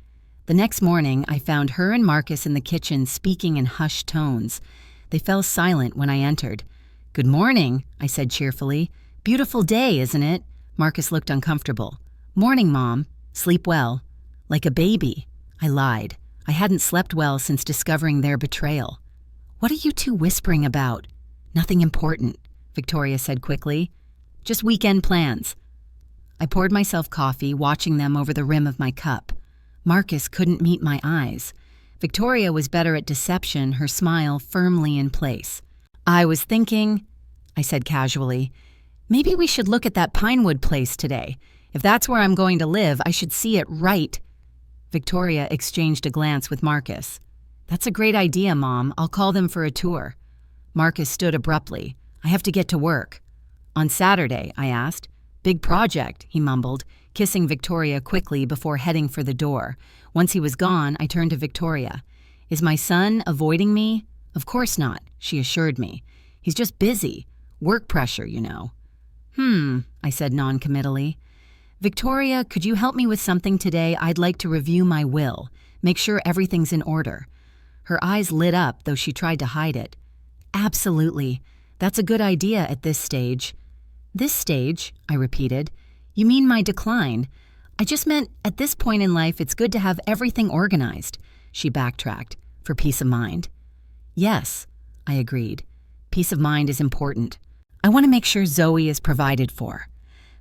The next morning, I found her and Marcus in the kitchen speaking in hushed tones. They fell silent when I entered. "Good morning," I said cheerfully. "Beautiful day, isn't it?" Marcus looked uncomfortable. "Morning, Mom. Sleep well." "Like a baby." I lied. I hadn't slept well since discovering their betrayal. "What are you two whispering about?" "Nothing important," Victoria said quickly. "Just weekend plans." I poured myself coffee, watching them over the rim of my cup. Marcus couldn't meet my eyes. Victoria was better at deception, her smile firmly in place. "I was thinking," I said casually, "maybe we should look at that Pinewood place today. If that's where I'm going to live, I should see it right." Victoria exchanged a glance with Marcus. "That's a great idea, Mom. I'll call them for a tour." Marcus stood abruptly. "I have to get to work." "On Saturday?" I asked. "Big project," he mumbled, kissing Victoria quickly before heading for the door. Once he was gone, I turned to Victoria. "Is my son avoiding me?" "Of course not," she assured me. "He's just busy. Work pressure, you know." I said noncommittally. "Victoria, could you help me with something today? I'd like to review my will. Make sure everything's in order." Her eyes lit up, though she tried to hide it. "Absolutely. That's a good idea at this stage." "This stage?" I repeated. "You mean my decline? I just meant at this point in life it's good to have everything organized." She backtracked. "For peace of mind." "Yes," I agreed. "Peace of mind is important. I want to make sure Zoe is provided for."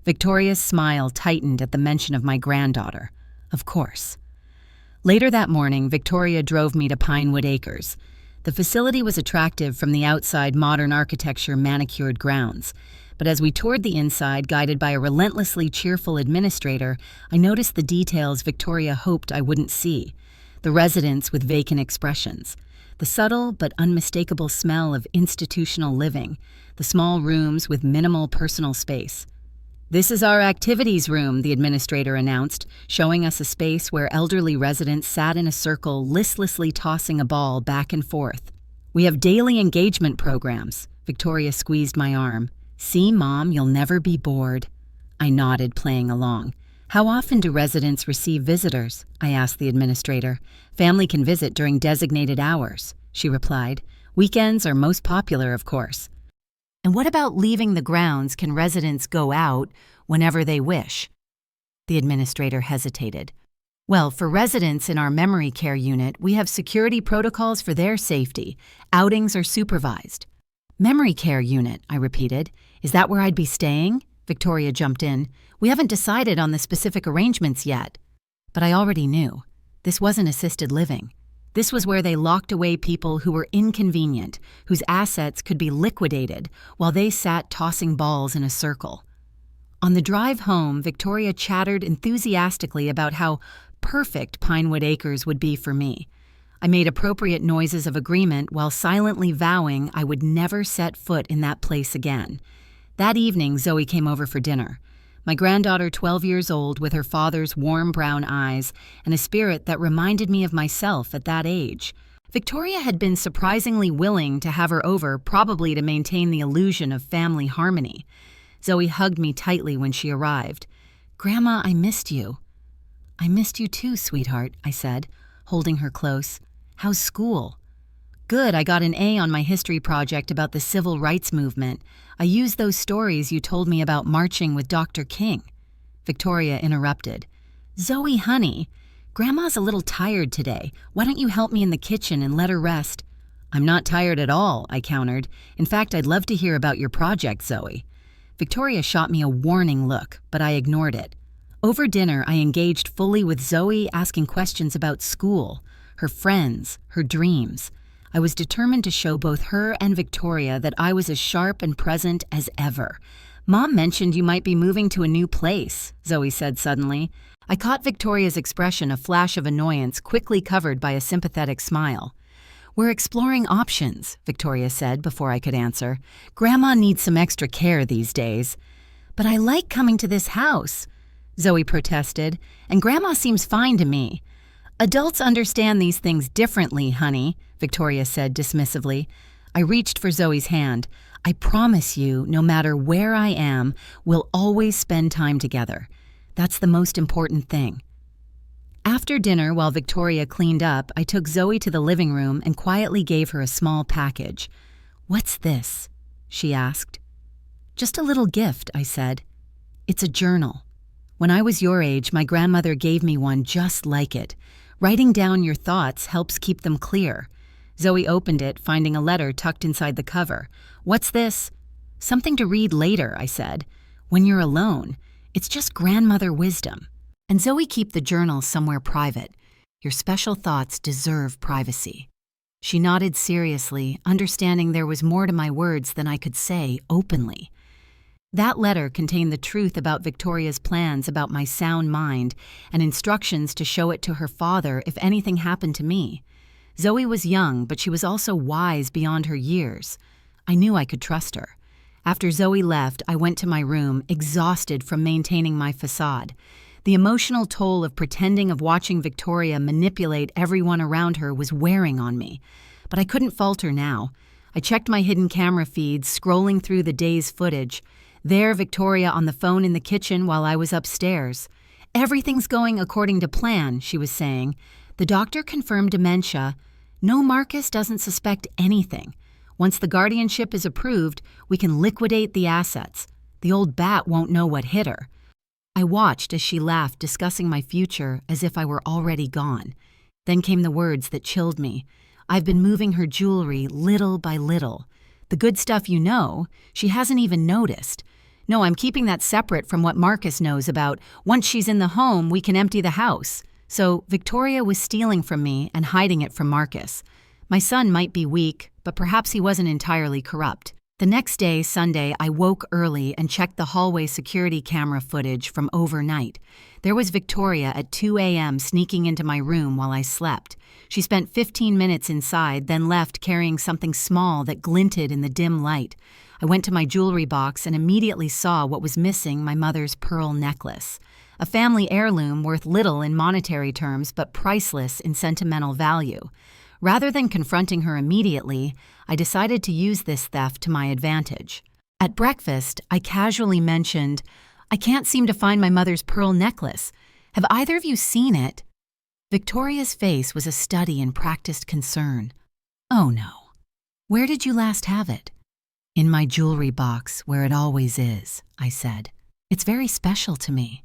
Victoria's smile tightened at the mention of my granddaughter. Of course. Later that morning, Victoria drove me to Pinewood Acres. The facility was attractive from the outside modern architecture manicured grounds. But as we toured the inside, guided by a relentlessly cheerful administrator, I noticed the details Victoria hoped I wouldn't see. The residents with vacant expressions. The subtle but unmistakable smell of institutional living. The small rooms with minimal personal space. "This is our activities room," the administrator announced, showing us a space where elderly residents sat in a circle, listlessly tossing a ball back and forth. "We have daily engagement programs." Victoria squeezed my arm. "See, Mom, you'll never be bored." I nodded, playing along. "How often do residents receive visitors?" I asked the administrator. "Family can visit during designated hours," she replied. "Weekends are most popular, of course." "And what about leaving the grounds? Can residents go out whenever they wish?" The administrator hesitated. "Well, for residents in our memory care unit, we have security protocols for their safety. Outings are supervised." "Memory care unit," I repeated. "Is that where I'd be staying?" Victoria jumped in. "We haven't decided on the specific arrangements yet." But I already knew. This wasn't assisted living. This was where they locked away people who were inconvenient, whose assets could be liquidated while they sat tossing balls in a circle. On the drive home, Victoria chattered enthusiastically about how perfect Pinewood Acres would be for me. I made appropriate noises of agreement while silently vowing I would never set foot in that place again. That evening, Zoe came over for dinner. My granddaughter, 12 years old, with her father's warm brown eyes and a spirit that reminded me of myself at that age. Victoria had been surprisingly willing to have her over, probably to maintain the illusion of family harmony. Zoe hugged me tightly when she arrived. "Grandma, I missed you." "I missed you too, sweetheart," I said, holding her close. "How's school?" "Good, I got an A on my history project about the civil rights movement. I used those stories you told me about marching with Dr. King." Victoria interrupted. "Zoe, honey, Grandma's a little tired today. Why don't you help me in the kitchen and let her rest?" "I'm not tired at all," I countered. "In fact, I'd love to hear about your project, Zoe." Victoria shot me a warning look, but I ignored it. Over dinner, I engaged fully with Zoe, asking questions about school, her friends, her dreams. I was determined to show both her and Victoria that I was as sharp and present as ever. "Mom mentioned you might be moving to a new place," Zoe said suddenly. I caught Victoria's expression, a flash of annoyance quickly covered by a sympathetic smile. "We're exploring options," Victoria said before I could answer. "Grandma needs some extra care these days." "But I like coming to this house," Zoe protested, "and Grandma seems fine to me." "Adults understand these things differently, honey," Victoria said dismissively. I reached for Zoe's hand. "I promise you, no matter where I am, we'll always spend time together. That's the most important thing." After dinner, while Victoria cleaned up, I took Zoe to the living room and quietly gave her a small package. "What's this?" she asked. "Just a little gift," I said. "It's a journal. When I was your age, my grandmother gave me one just like it. Writing down your thoughts helps keep them clear." Zoe opened it, finding a letter tucked inside the cover. "What's this?" "Something to read later," I said. "When you're alone. It's just grandmother wisdom. And Zoe, keep the journal somewhere private. Your special thoughts deserve privacy." She nodded seriously, understanding there was more to my words than I could say openly. That letter contained the truth about Victoria's plans about my sound mind and instructions to show it to her father if anything happened to me. Zoe was young, but she was also wise beyond her years. I knew I could trust her. After Zoe left, I went to my room, exhausted from maintaining my facade. The emotional toll of pretending of watching Victoria manipulate everyone around her was wearing on me. But I couldn't falter now. I checked my hidden camera feeds, scrolling through the day's footage. There, Victoria on the phone in the kitchen while I was upstairs. "Everything's going according to plan," she was saying. "The doctor confirmed dementia. No, Marcus doesn't suspect anything. Once the guardianship is approved, we can liquidate the assets. The old bat won't know what hit her." I watched as she laughed, discussing my future as if I were already gone. Then came the words that chilled me. "I've been moving her jewelry little by little. The good stuff you know, she hasn't even noticed. No, I'm keeping that separate from what Marcus knows about. Once she's in the home, we can empty the house." So Victoria was stealing from me and hiding it from Marcus. My son might be weak, but perhaps he wasn't entirely corrupt. The next day, Sunday, I woke early and checked the hallway security camera footage from overnight. There was Victoria at 2 a.m. sneaking into my room while I slept. She spent 15 minutes inside, then left carrying something small that glinted in the dim light. I went to my jewelry box and immediately saw what was missing: my mother's pearl necklace. A family heirloom worth little in monetary terms but priceless in sentimental value. Rather than confronting her immediately, I decided to use this theft to my advantage. At breakfast, I casually mentioned, "I can't seem to find my mother's pearl necklace. Have either of you seen it?" Victoria's face was a study in practiced concern. "Oh no. Where did you last have it?" "In my jewelry box, where it always is," I said. "It's very special to me."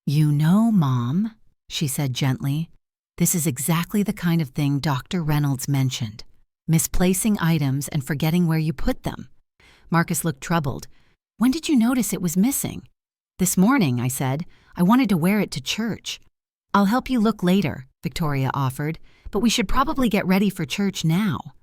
"You know, Mom," she said gently, "this is exactly the kind of thing Dr. Reynolds mentioned. Misplacing items and forgetting where you put them." Marcus looked troubled. "When did you notice it was missing?" "This morning," I said. "I wanted to wear it to church." "I'll help you look later," Victoria offered, "but we should probably get ready for church now."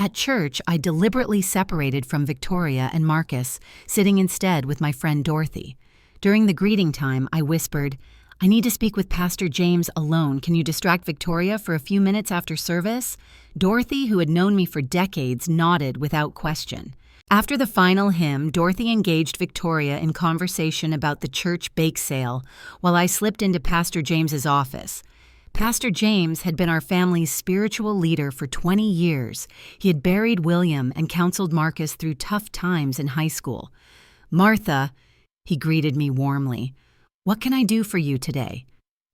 At church, I deliberately separated from Victoria and Marcus, sitting instead with my friend Dorothy. During the greeting time, I whispered, "I need to speak with Pastor James alone. Can you distract Victoria for a few minutes after service?" Dorothy, who had known me for decades, nodded without question. After the final hymn, Dorothy engaged Victoria in conversation about the church bake sale, while I slipped into Pastor James's office. Pastor James had been our family's spiritual leader for 20 years. He had buried William and counseled Marcus through tough times in high school. "Martha," he greeted me warmly, "what can I do for you today?"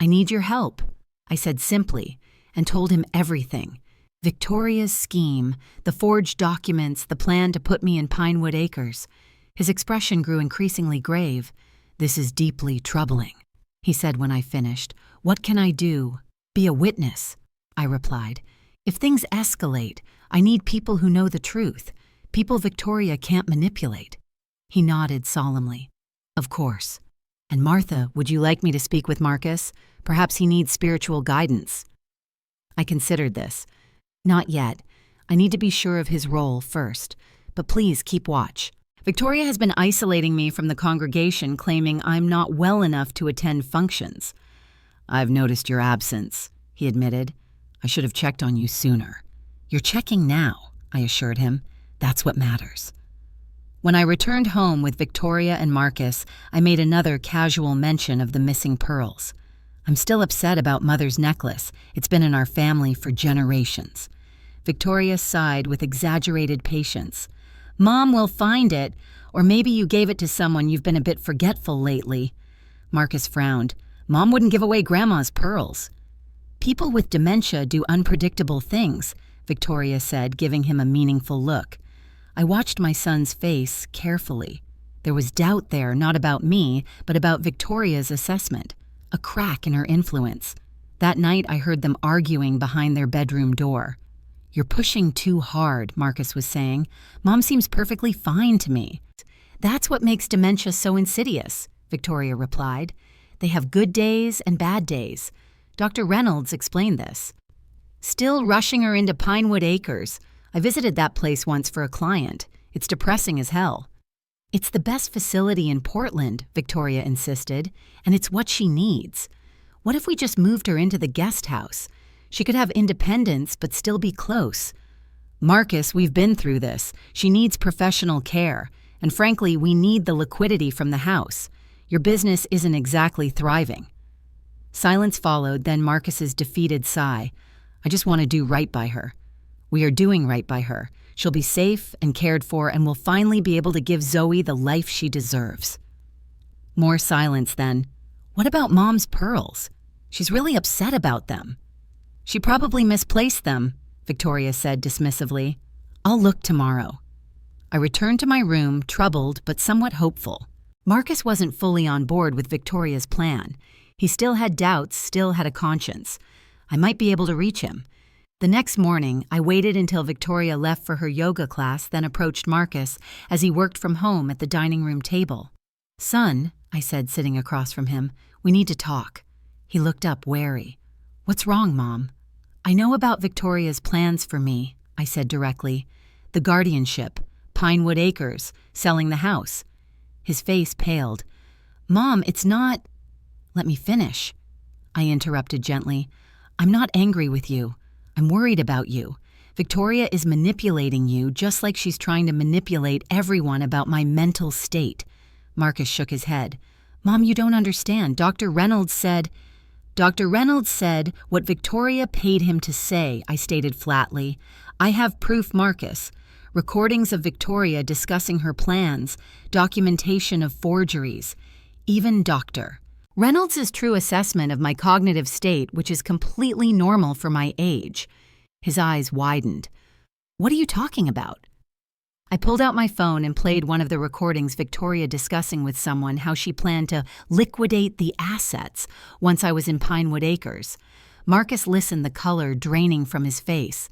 "I need your help," I said simply, and told him everything. Victoria's scheme, the forged documents, the plan to put me in Pinewood Acres. His expression grew increasingly grave. "This is deeply troubling," he said when I finished. "What can I do?" "Be a witness," I replied. "If things escalate, I need people who know the truth, people Victoria can't manipulate." He nodded solemnly. "Of course. And Martha, would you like me to speak with Marcus? Perhaps he needs spiritual guidance." I considered this. "Not yet. I need to be sure of his role first. But please keep watch. Victoria has been isolating me from the congregation, claiming I'm not well enough to attend functions." "I've noticed your absence," he admitted. "I should have checked on you sooner." "You're checking now," I assured him. "That's what matters." When I returned home with Victoria and Marcus, I made another casual mention of the missing pearls. "I'm still upset about Mother's necklace. It's been in our family for generations." Victoria sighed with exaggerated patience. "Mom will find it, or maybe you gave it to someone you've been a bit forgetful lately." Marcus frowned. "Mom wouldn't give away Grandma's pearls." "People with dementia do unpredictable things," Victoria said, giving him a meaningful look. I watched my son's face carefully. There was doubt there, not about me, but about Victoria's assessment, a crack in her influence. That night, I heard them arguing behind their bedroom door. "You're pushing too hard," Marcus was saying. "Mom seems perfectly fine to me." "That's what makes dementia so insidious," Victoria replied. "They have good days and bad days. Dr. Reynolds explained this." "Still rushing her into Pinewood Acres. I visited that place once for a client. It's depressing as hell." "It's the best facility in Portland," Victoria insisted, "and it's what she needs. What if we just moved her into the guest house? She could have independence but still be close." "Marcus, we've been through this. She needs professional care. And frankly, we need the liquidity from the house. Your business isn't exactly thriving." Silence followed, then Marcus's defeated sigh. "I just want to do right by her." "We are doing right by her. She'll be safe and cared for and will finally be able to give Zoe the life she deserves. More silence then. What about Mom's pearls? She's really upset about them. She probably misplaced them, Victoria said dismissively. I'll look tomorrow. I returned to my room, troubled but somewhat hopeful. Marcus wasn't fully on board with Victoria's plan. He still had doubts, still had a conscience. I might be able to reach him. The next morning, I waited until Victoria left for her yoga class, then approached Marcus as he worked from home at the dining room table. Son, I said, sitting across from him, we need to talk. He looked up, wary. What's wrong, Mom? I know about Victoria's plans for me, I said directly. The guardianship, Pinewood Acres, selling the house. His face paled. Mom, it's not... Let me finish. I interrupted gently. I'm not angry with you. I'm worried about you. Victoria is manipulating you just like she's trying to manipulate everyone about my mental state. Marcus shook his head. Mom, you don't understand. Dr. Reynolds said what Victoria paid him to say, I stated flatly. I have proof, Marcus. Recordings of Victoria discussing her plans, documentation of forgeries, even Dr. Reynolds' true assessment of my cognitive state, which is completely normal for my age. His eyes widened. What are you talking about? I pulled out my phone and played one of the recordings Victoria discussing with someone how she planned to liquidate the assets once I was in Pinewood Acres. Marcus listened, the color draining from his face.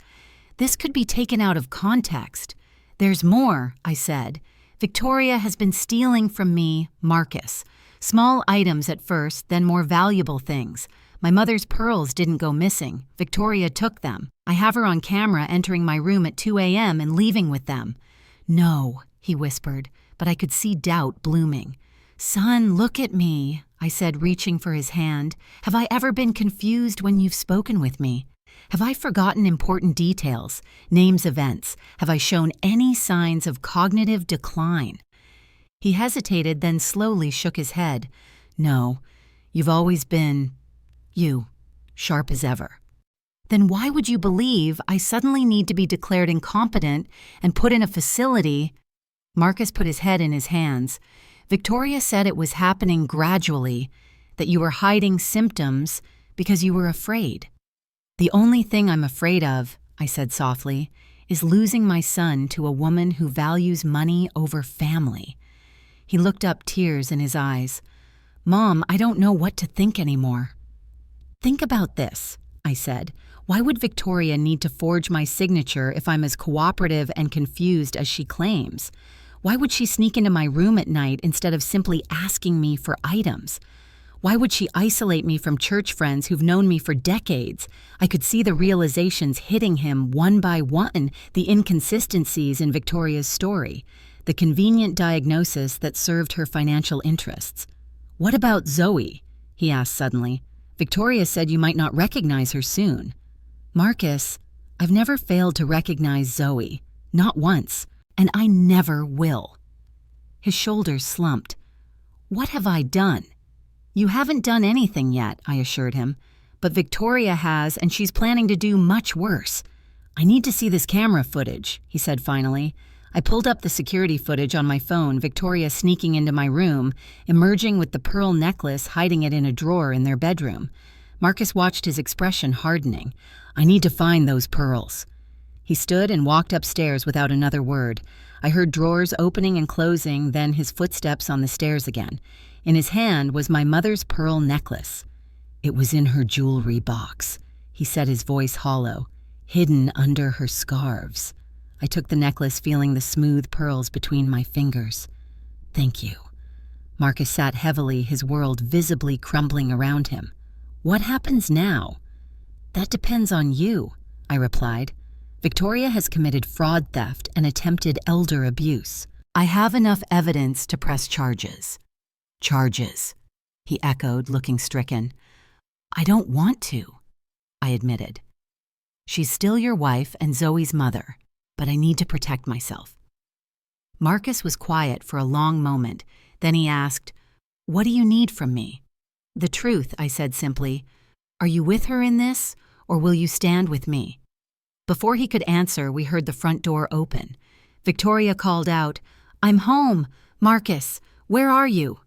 This could be taken out of context. There's more, I said. Victoria has been stealing from me, Marcus. Small items at first, then more valuable things. My mother's pearls didn't go missing. Victoria took them. I have her on camera entering my room at 2 a.m. and leaving with them. No, he whispered, but I could see doubt blooming. Son, look at me, I said, reaching for his hand. Have I ever been confused when you've spoken with me? Have I forgotten important details, names, events? Have I shown any signs of cognitive decline? He hesitated, then slowly shook his head. No, you've always been, sharp as ever. Then why would you believe I suddenly need to be declared incompetent and put in a facility? Marcus put his head in his hands. Victoria said it was happening gradually, that you were hiding symptoms because you were afraid. The only thing I'm afraid of, I said softly, is losing my son to a woman who values money over family. He looked up, tears in his eyes. Mom, I don't know what to think anymore. Think about this, I said. Why would Victoria need to forge my signature if I'm as cooperative and confused as she claims? Why would she sneak into my room at night instead of simply asking me for items? Why would she isolate me from church friends who've known me for decades? I could see the realizations hitting him one by one, the inconsistencies in Victoria's story, the convenient diagnosis that served her financial interests. What about Zoe? He asked suddenly. Victoria said you might not recognize her soon. Marcus, I've never failed to recognize Zoe, not once, and I never will. His shoulders slumped. What have I done? You haven't done anything yet, I assured him, but Victoria has, and she's planning to do much worse. I need to see this camera footage, he said finally. I pulled up the security footage on my phone, Victoria sneaking into my room, emerging with the pearl necklace, hiding it in a drawer in their bedroom. Marcus watched, his expression hardening. I need to find those pearls. He stood and walked upstairs without another word. I heard drawers opening and closing, then his footsteps on the stairs again. In his hand was my mother's pearl necklace. It was in her jewelry box, he said, his voice hollow, hidden under her scarves. I took the necklace, feeling the smooth pearls between my fingers. Thank you. Marcus sat heavily, his world visibly crumbling around him. What happens now? That depends on you, I replied. Victoria has committed fraud, theft, and attempted elder abuse. I have enough evidence to press charges. Charges, he echoed, looking stricken. I don't want to, I admitted. She's still your wife and Zoe's mother, but I need to protect myself. Marcus was quiet for a long moment. Then he asked, What do you need from me? The truth, I said simply. Are you with her in this, or will you stand with me? Before he could answer, we heard the front door open. Victoria called out, "I'm home! Marcus, where are you?"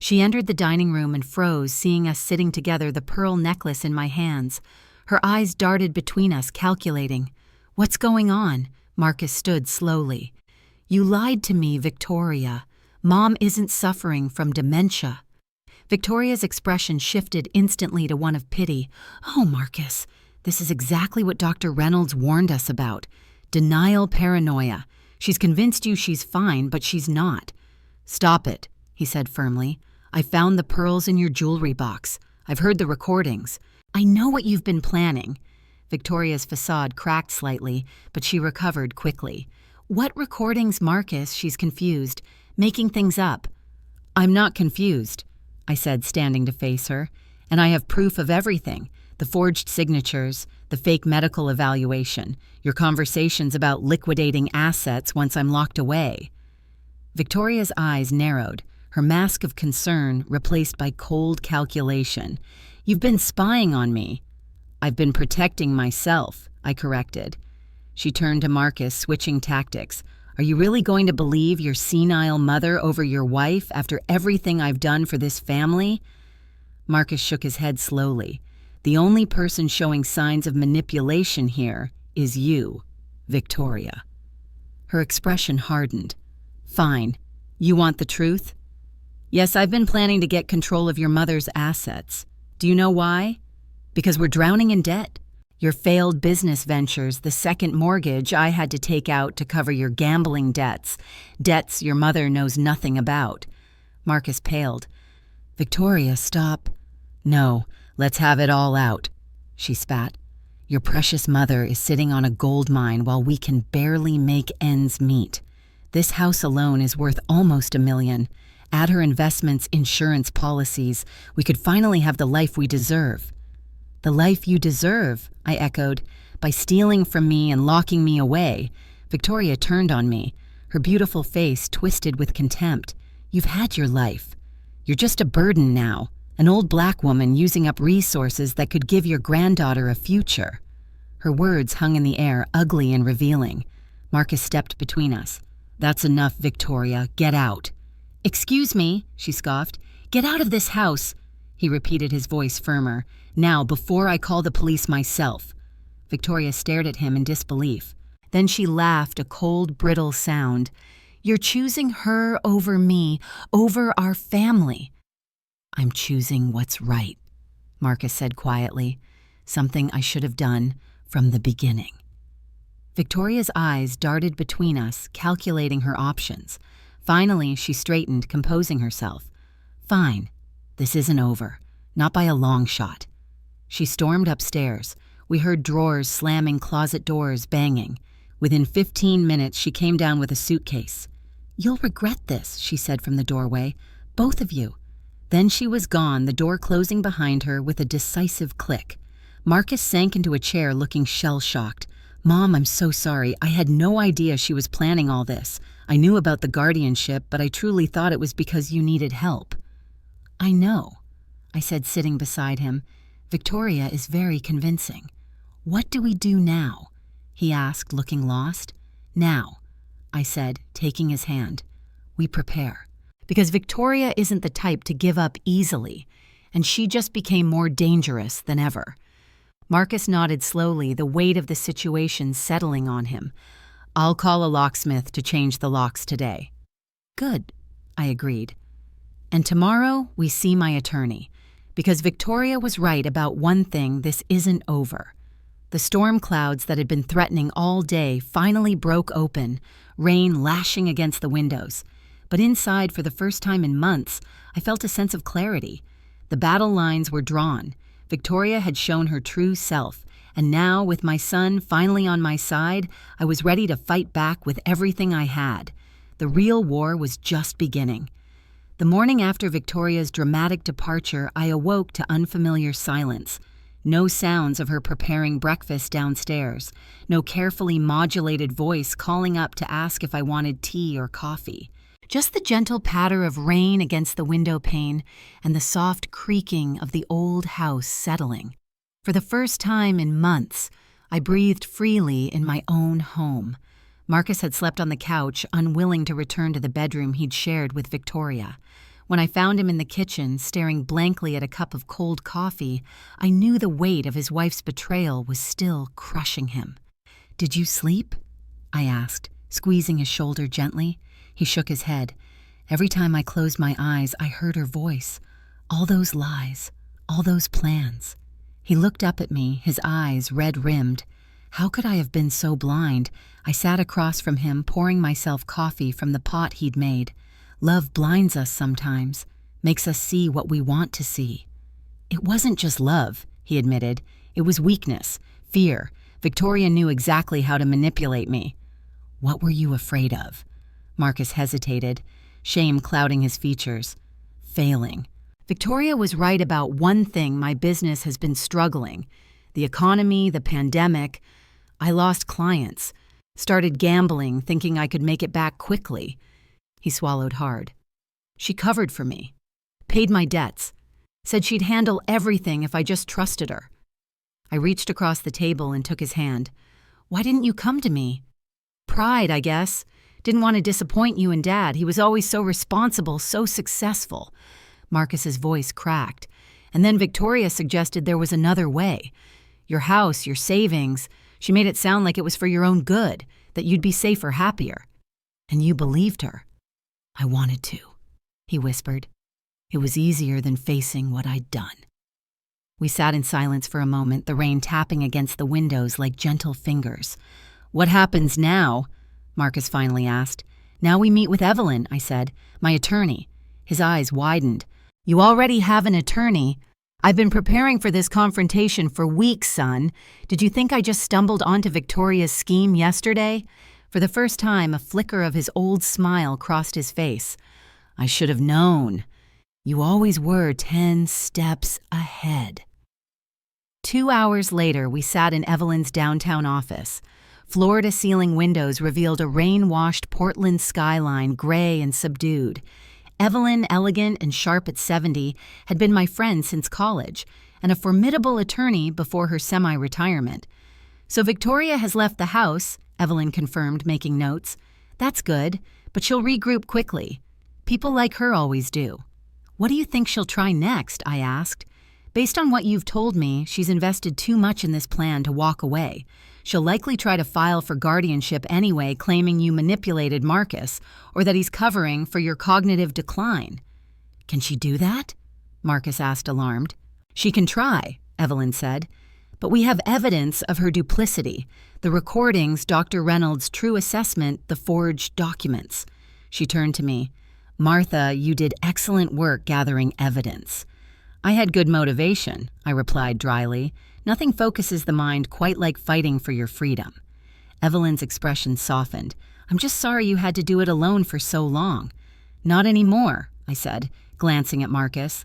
She entered the dining room and froze, seeing us sitting together, the pearl necklace in my hands. Her eyes darted between us, calculating. "What's going on?" Marcus stood slowly. "You lied to me, Victoria. Mom isn't suffering from dementia." Victoria's expression shifted instantly to one of pity. "Oh, Marcus, this is exactly what Dr. Reynolds warned us about. Denial paranoia. She's convinced you she's fine, but she's not." "Stop it," he said firmly. "I found the pearls in your jewelry box. I've heard the recordings. I know what you've been planning." Victoria's facade cracked slightly, but she recovered quickly. "What recordings, Marcus?" She's confused. "Making things up." "I'm not confused," I said, standing to face her. "And I have proof of everything. The forged signatures, the fake medical evaluation, your conversations about liquidating assets once I'm locked away." Victoria's eyes narrowed, her mask of concern replaced by cold calculation. "You've been spying on me." "I've been protecting myself," I corrected. She turned to Marcus, switching tactics. "Are you really going to believe your senile mother over your wife after everything I've done for this family?" Marcus shook his head slowly. "The only person showing signs of manipulation here is you, Victoria." Her expression hardened. "Fine. You want the truth?" "Yes, I've been planning to get control of your mother's assets. Do you know why? Because we're drowning in debt. Your failed business ventures, the second mortgage I had to take out to cover your gambling debts, debts your mother knows nothing about." Marcus paled. "Victoria, stop." "No, let's have it all out," she spat. "Your precious mother is sitting on a gold mine while we can barely make ends meet. This house alone is worth almost $1 million. Add her investments, insurance policies, we could finally have the life we deserve." "The life you deserve," I echoed. "By stealing from me and locking me away." Victoria turned on me, her beautiful face twisted with contempt. "You've had your life. You're just a burden now, an old black woman using up resources that could give your granddaughter a future." Her words hung in the air, ugly and revealing. Marcus stepped between us. "That's enough, Victoria. Get out." "Excuse me," she scoffed. "Get out of this house." He repeated, his voice firmer. "Now, before I call the police myself." Victoria stared at him in disbelief. Then she laughed, a cold, brittle sound. "You're choosing her over me, over our family." "I'm choosing what's right," Marcus said quietly. "Something I should have done from the beginning." Victoria's eyes darted between us, calculating her options. Finally, she straightened, composing herself. "Fine. This isn't over. Not by a long shot." She stormed upstairs. We heard drawers slamming, closet doors banging. Within 15 minutes, she came down with a suitcase. "You'll regret this," she said from the doorway. "Both of you." Then she was gone, the door closing behind her with a decisive click. Marcus sank into a chair, looking shell-shocked. "Mom, I'm so sorry. I had no idea she was planning all this. I knew about the guardianship, but I truly thought it was because you needed help." "I know," I said, sitting beside him. "Victoria is very convincing." "What do we do now?" he asked, looking lost. "Now," I said, taking his hand, "we prepare." Because Victoria isn't the type to give up easily, and she just became more dangerous than ever. Marcus nodded slowly, the weight of the situation settling on him. "I'll call a locksmith to change the locks today." "Good," I agreed. "And tomorrow we see my attorney. Because Victoria was right about one thing, this isn't over." The storm clouds that had been threatening all day finally broke open, rain lashing against the windows. But inside, for the first time in months, I felt a sense of clarity. The battle lines were drawn. Victoria had shown her true self, and now, with my son finally on my side, I was ready to fight back with everything I had. The real war was just beginning. The morning after Victoria's dramatic departure, I awoke to unfamiliar silence. No sounds of her preparing breakfast downstairs, no carefully modulated voice calling up to ask if I wanted tea or coffee. Just the gentle patter of rain against the window pane and the soft creaking of the old house settling. For the first time in months, I breathed freely in my own home. Marcus had slept on the couch, unwilling to return to the bedroom he'd shared with Victoria. When I found him in the kitchen, staring blankly at a cup of cold coffee, I knew the weight of his wife's betrayal was still crushing him. "Did you sleep?" I asked, squeezing his shoulder gently. He shook his head. Every time I closed my eyes, I heard her voice. All those lies, all those plans. He looked up at me, his eyes red-rimmed. How could I have been so blind? I sat across from him, pouring myself coffee from the pot he'd made. Love blinds us sometimes, makes us see what we want to see. It wasn't just love, he admitted. It was weakness, fear. Victoria knew exactly how to manipulate me. What were you afraid of? Marcus hesitated, shame clouding his features. Failing. Victoria was right about one thing my business has been struggling. The economy, the pandemic. I lost clients. Started gambling, thinking I could make it back quickly. He swallowed hard. She covered for me. Paid my debts. Said she'd handle everything if I just trusted her. I reached across the table and took his hand. Why didn't you come to me? Pride, I guess. Didn't want to disappoint you and Dad. He was always so responsible, so successful. Marcus's voice cracked. And then Victoria suggested there was another way. Your house, your savings. She made it sound like it was for your own good, that you'd be safer, happier. And you believed her. I wanted to, he whispered. It was easier than facing what I'd done. We sat in silence for a moment, the rain tapping against the windows like gentle fingers. What happens now? Marcus finally asked. Now we meet with Evelyn, I said, my attorney. His eyes widened. You already have an attorney. I've been preparing for this confrontation for weeks, son. Did you think I just stumbled onto Victoria's scheme yesterday? For the first time, a flicker of his old smile crossed his face. I should have known. You always were 10 steps ahead. 2 hours later, we sat in Evelyn's downtown office. Floor-to-ceiling windows revealed a rain-washed Portland skyline, gray and subdued. Evelyn, elegant and sharp at 70, had been my friend since college, and a formidable attorney before her semi-retirement. So Victoria has left the house, Evelyn confirmed, making notes. That's good, but she'll regroup quickly. People like her always do. What do you think she'll try next? I asked. Based on what you've told me, she's invested too much in this plan to walk away. She'll likely try to file for guardianship anyway, claiming you manipulated Marcus, or that he's covering for your cognitive decline. Can she do that? Marcus asked, alarmed. She can try, Evelyn said. But we have evidence of her duplicity. The recordings, Dr. Reynolds' true assessment, the forged documents. She turned to me. Martha, you did excellent work gathering evidence. I had good motivation, I replied dryly. Nothing focuses the mind quite like fighting for your freedom. Evelyn's expression softened. I'm just sorry you had to do it alone for so long. Not anymore, I said, glancing at Marcus.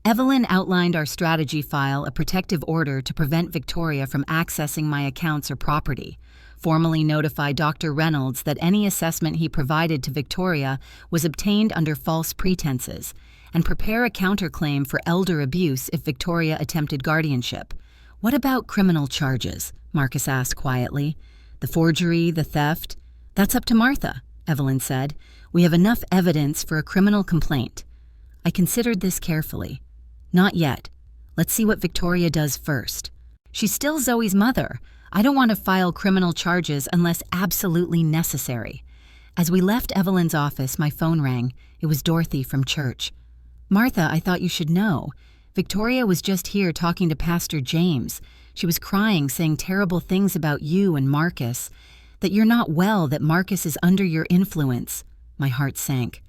Evelyn outlined our strategy file, a protective order to prevent Victoria from accessing my accounts or property. Formally notify Dr. Reynolds that any assessment he provided to Victoria was obtained under false pretenses, and prepare a counterclaim for elder abuse if Victoria attempted guardianship. What about criminal charges? Marcus asked quietly. The forgery, the theft? That's up to Martha, Evelyn said. We have enough evidence for a criminal complaint. I considered this carefully. Not yet. Let's see what Victoria does first. She's still Zoe's mother. I don't want to file criminal charges unless absolutely necessary. As we left Evelyn's office, my phone rang. It was Dorothy from church. Martha, I thought you should know. Victoria was just here talking to Pastor James. She was crying, saying terrible things about you and Marcus. That you're not well, that Marcus is under your influence. My heart sank.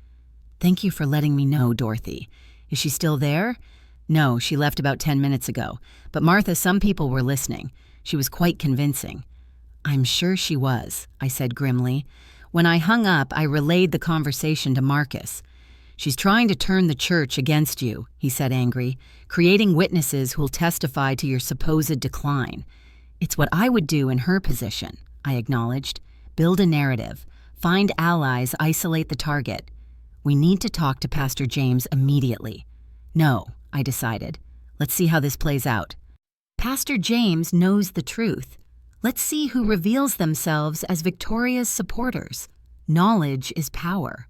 Thank you for letting me know, Dorothy. Is she still there? No, she left about 10 minutes ago. But Martha, some people were listening. She was quite convincing. I'm sure she was, I said grimly. When I hung up, I relayed the conversation to Marcus. She's trying to turn the church against you, he said angry, creating witnesses who'll testify to your supposed decline. It's what I would do in her position, I acknowledged. Build a narrative. Find allies, isolate the target. We need to talk to Pastor James immediately. No, I decided. Let's see how this plays out. Pastor James knows the truth. Let's see who reveals themselves as Victoria's supporters. Knowledge is power.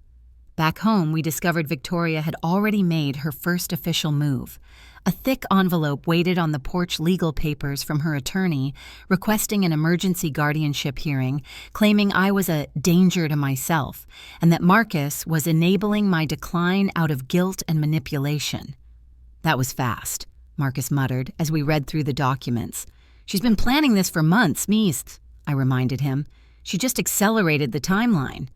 Back home, we discovered Victoria had already made her first official move. A thick envelope waited on the porch legal papers from her attorney, requesting an emergency guardianship hearing, claiming I was a danger to myself, and that Marcus was enabling my decline out of guilt and manipulation. That was fast, Marcus muttered as we read through the documents. She's been planning this for months, Miss, I reminded him. She just accelerated the timeline.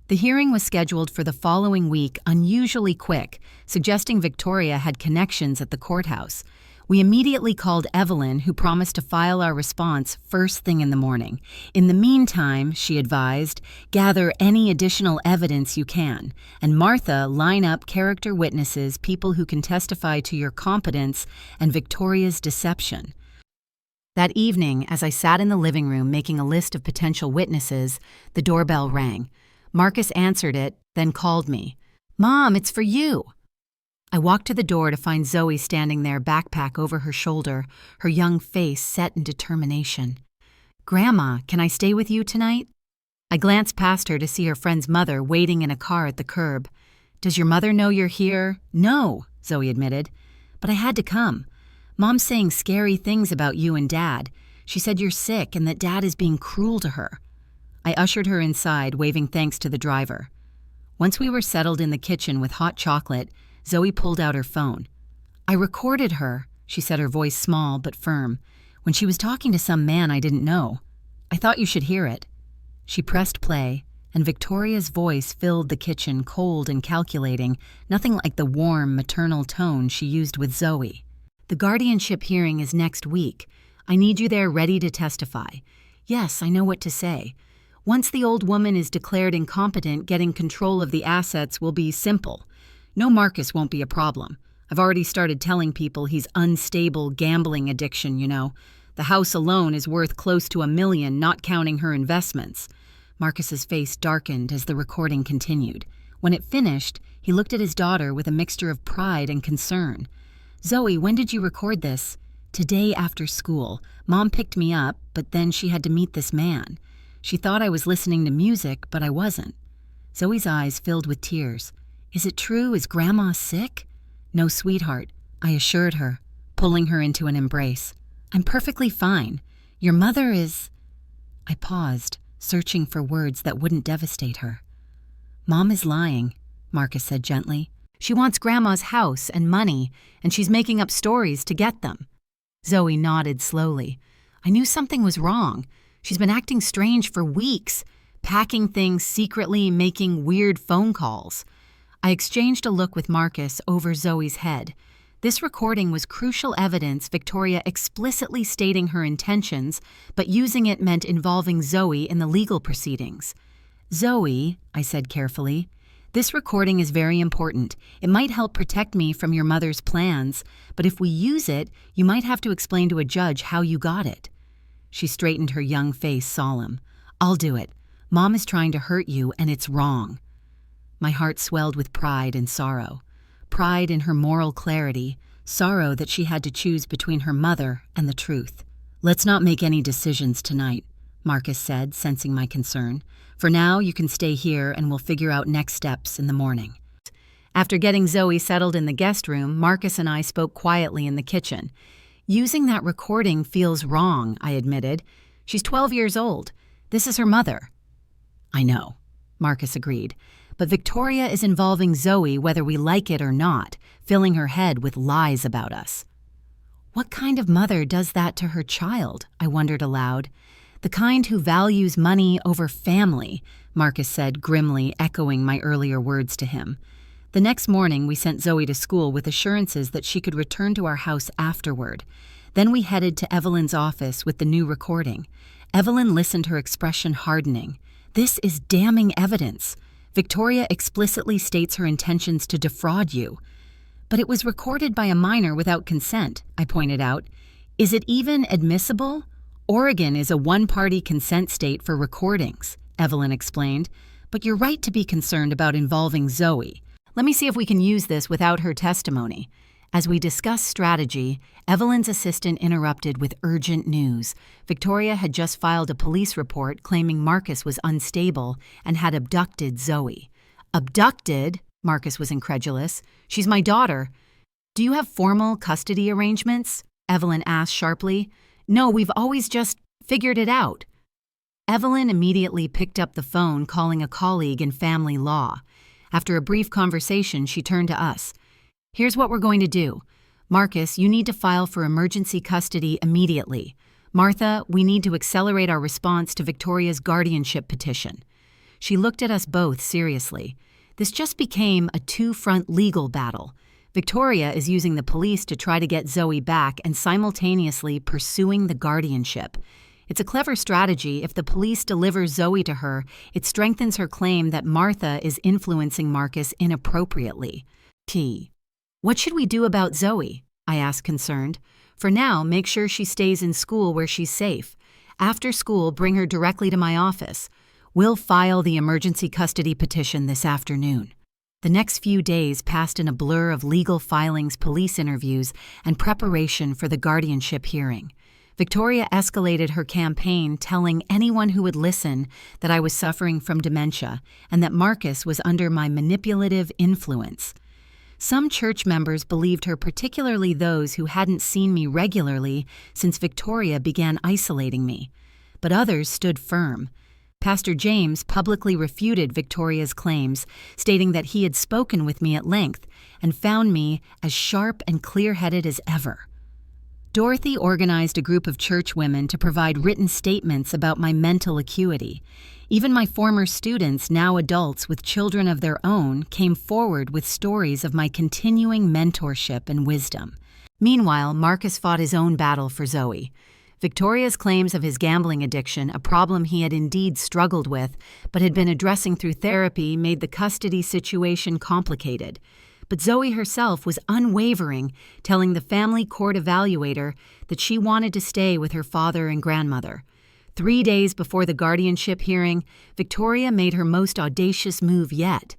The hearing was scheduled for the following week, unusually quick, suggesting Victoria had connections at the courthouse. We immediately called Evelyn, who promised to file our response first thing in the morning. In the meantime, she advised, gather any additional evidence you can, and Martha, line up character witnesses, people who can testify to your competence and Victoria's deception. That evening, as I sat in the living room making a list of potential witnesses, the doorbell rang. Marcus answered it, then called me. "Mom, it's for you." I walked to the door to find Zoe standing there, backpack over her shoulder, her young face set in determination. "Grandma, can I stay with you tonight?" I glanced past her to see her friend's mother waiting in a car at the curb. "Does your mother know you're here?" "No," Zoe admitted. "But I had to come. Mom's saying scary things about you and Dad. She said you're sick and that Dad is being cruel to her." I ushered her inside, waving thanks to the driver. Once we were settled in the kitchen with hot chocolate, Zoe pulled out her phone. "I recorded her," she said, her voice small but firm, "when she was talking to some man I didn't know. I thought you should hear it." She pressed play, and Victoria's voice filled the kitchen, cold and calculating, nothing like the warm, maternal tone she used with Zoe. "The guardianship hearing is next week. I need you there ready to testify. Yes, I know what to say. Once the old woman is declared incompetent, getting control of the assets will be simple. No, Marcus won't be a problem. I've already started telling people he's unstable gambling addiction, you know. The house alone is worth close to $1 million, not counting her investments." Marcus's face darkened as the recording continued. When it finished, he looked at his daughter with a mixture of pride and concern. "Zoe, when did you record this?" "Today after school. Mom picked me up, but then she had to meet this man. She thought I was listening to music, but I wasn't." Zoe's eyes filled with tears. "Is it true? Is Grandma sick?" "No, sweetheart," I assured her, pulling her into an embrace. "I'm perfectly fine. Your mother is—" I paused, searching for words that wouldn't devastate her. "Mom is lying," Marcus said gently. "She wants Grandma's house and money, and she's making up stories to get them." Zoe nodded slowly. "I knew something was wrong. She's been acting strange for weeks, packing things secretly, making weird phone calls." I exchanged a look with Marcus over Zoe's head. This recording was crucial evidence, Victoria explicitly stating her intentions, but using it meant involving Zoe in the legal proceedings. "Zoe," I said carefully, "this recording is very important. It might help protect me from your mother's plans, but if we use it, you might have to explain to a judge how you got it." She straightened her young face, solemn. "I'll do it. Mom is trying to hurt you, and it's wrong." My heart swelled with pride and sorrow. Pride in her moral clarity, sorrow that she had to choose between her mother and the truth. "Let's not make any decisions tonight," Marcus said, sensing my concern. "For now, you can stay here and we'll figure out next steps in the morning." After getting Zoe settled in the guest room, Marcus and I spoke quietly in the kitchen. "Using that recording feels wrong," I admitted. "She's 12 years old. This is her mother." "I know," Marcus agreed. "But Victoria is involving Zoe whether we like it or not, filling her head with lies about us." "What kind of mother does that to her child?" I wondered aloud. "The kind who values money over family," Marcus said grimly, echoing my earlier words to him. The next morning, we sent Zoe to school with assurances that she could return to our house afterward. Then we headed to Evelyn's office with the new recording. Evelyn listened, her expression hardening. "This is damning evidence. Victoria explicitly states her intentions to defraud you." "But it was recorded by a minor without consent," I pointed out. "Is it even admissible?" "Oregon is a one-party consent state for recordings," Evelyn explained. "But you're right to be concerned about involving Zoe. Let me see if we can use this without her testimony." As we discussed strategy, Evelyn's assistant interrupted with urgent news. Victoria had just filed a police report claiming Marcus was unstable and had abducted Zoe. Abducted? Marcus was incredulous. She's my daughter. Do you have formal custody arrangements? Evelyn asked sharply. No, we've always just figured it out. Evelyn immediately picked up the phone, calling a colleague in family law. After a brief conversation, she turned to us. Here's what we're going to do. Marcus, you need to file for emergency custody immediately. Martha, we need to accelerate our response to Victoria's guardianship petition. She looked at us both seriously. This just became a two-front legal battle. Victoria is using the police to try to get Zoe back and simultaneously pursuing the guardianship. It's a clever strategy. If the police deliver Zoe to her, it strengthens her claim that Martha is influencing Marcus inappropriately. What should we do about Zoe? I asked, concerned. For now, make sure she stays in school where she's safe. After school, bring her directly to my office. We'll file the emergency custody petition this afternoon. The next few days passed in a blur of legal filings, police interviews, and preparation for the guardianship hearing. Victoria escalated her campaign, telling anyone who would listen that I was suffering from dementia and that Marcus was under my manipulative influence. Some church members believed her, particularly those who hadn't seen me regularly since Victoria began isolating me. But others stood firm. Pastor James publicly refuted Victoria's claims, stating that he had spoken with me at length and found me as sharp and clear-headed as ever. Dorothy organized a group of church women to provide written statements about my mental acuity. Even my former students, now adults with children of their own, came forward with stories of my continuing mentorship and wisdom. Meanwhile, Marcus fought his own battle for Zoe. Victoria's claims of his gambling addiction, a problem he had indeed struggled with but had been addressing through therapy, made the custody situation complicated. But Zoe herself was unwavering, telling the family court evaluator that she wanted to stay with her father and grandmother. 3 days before the guardianship hearing, Victoria made her most audacious move yet.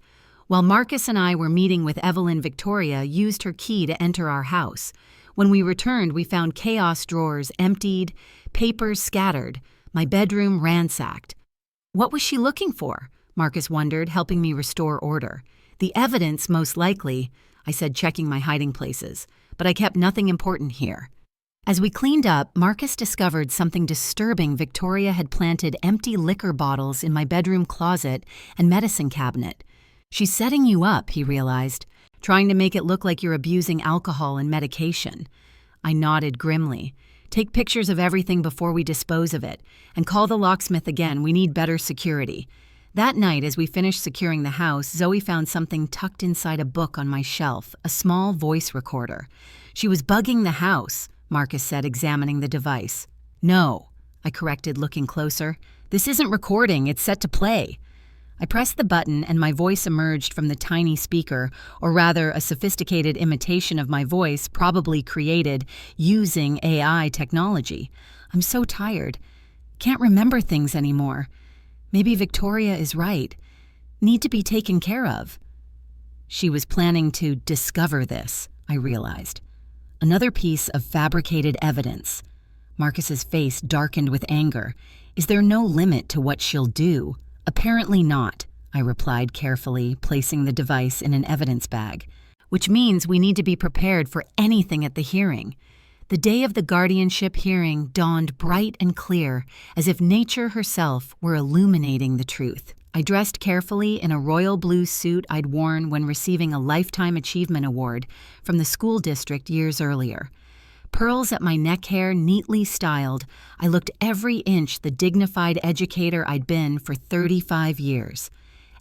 While Marcus and I were meeting with Evelyn, Victoria used her key to enter our house. When we returned, we found chaos drawers emptied, papers scattered, my bedroom ransacked. What was she looking for? Marcus wondered, helping me restore order. The evidence, most likely, I said, checking my hiding places, but I kept nothing important here. As we cleaned up, Marcus discovered something disturbing. Victoria had planted empty liquor bottles in my bedroom closet and medicine cabinet. She's setting you up, he realized, trying to make it look like you're abusing alcohol and medication. I nodded grimly. Take pictures of everything before we dispose of it, and call the locksmith again. We need better security. That night, as we finished securing the house, Zoe found something tucked inside a book on my shelf, a small voice recorder. She was bugging the house, Marcus said, examining the device. No, I corrected, looking closer. This isn't recording, it's set to play. I pressed the button and my voice emerged from the tiny speaker, or rather a sophisticated imitation of my voice probably created using AI technology. I'm so tired. Can't remember things anymore. Maybe Victoria is right. Need to be taken care of. She was planning to discover this, I realized. Another piece of fabricated evidence. Marcus's face darkened with anger. Is there no limit to what she'll do? Apparently not, I replied carefully, placing the device in an evidence bag. Which means we need to be prepared for anything at the hearing. The day of the guardianship hearing dawned bright and clear, as if nature herself were illuminating the truth. I dressed carefully in a royal blue suit I'd worn when receiving a Lifetime Achievement Award from the school district years earlier. Pearls at my neck hair neatly styled, I looked every inch the dignified educator I'd been for 35 years.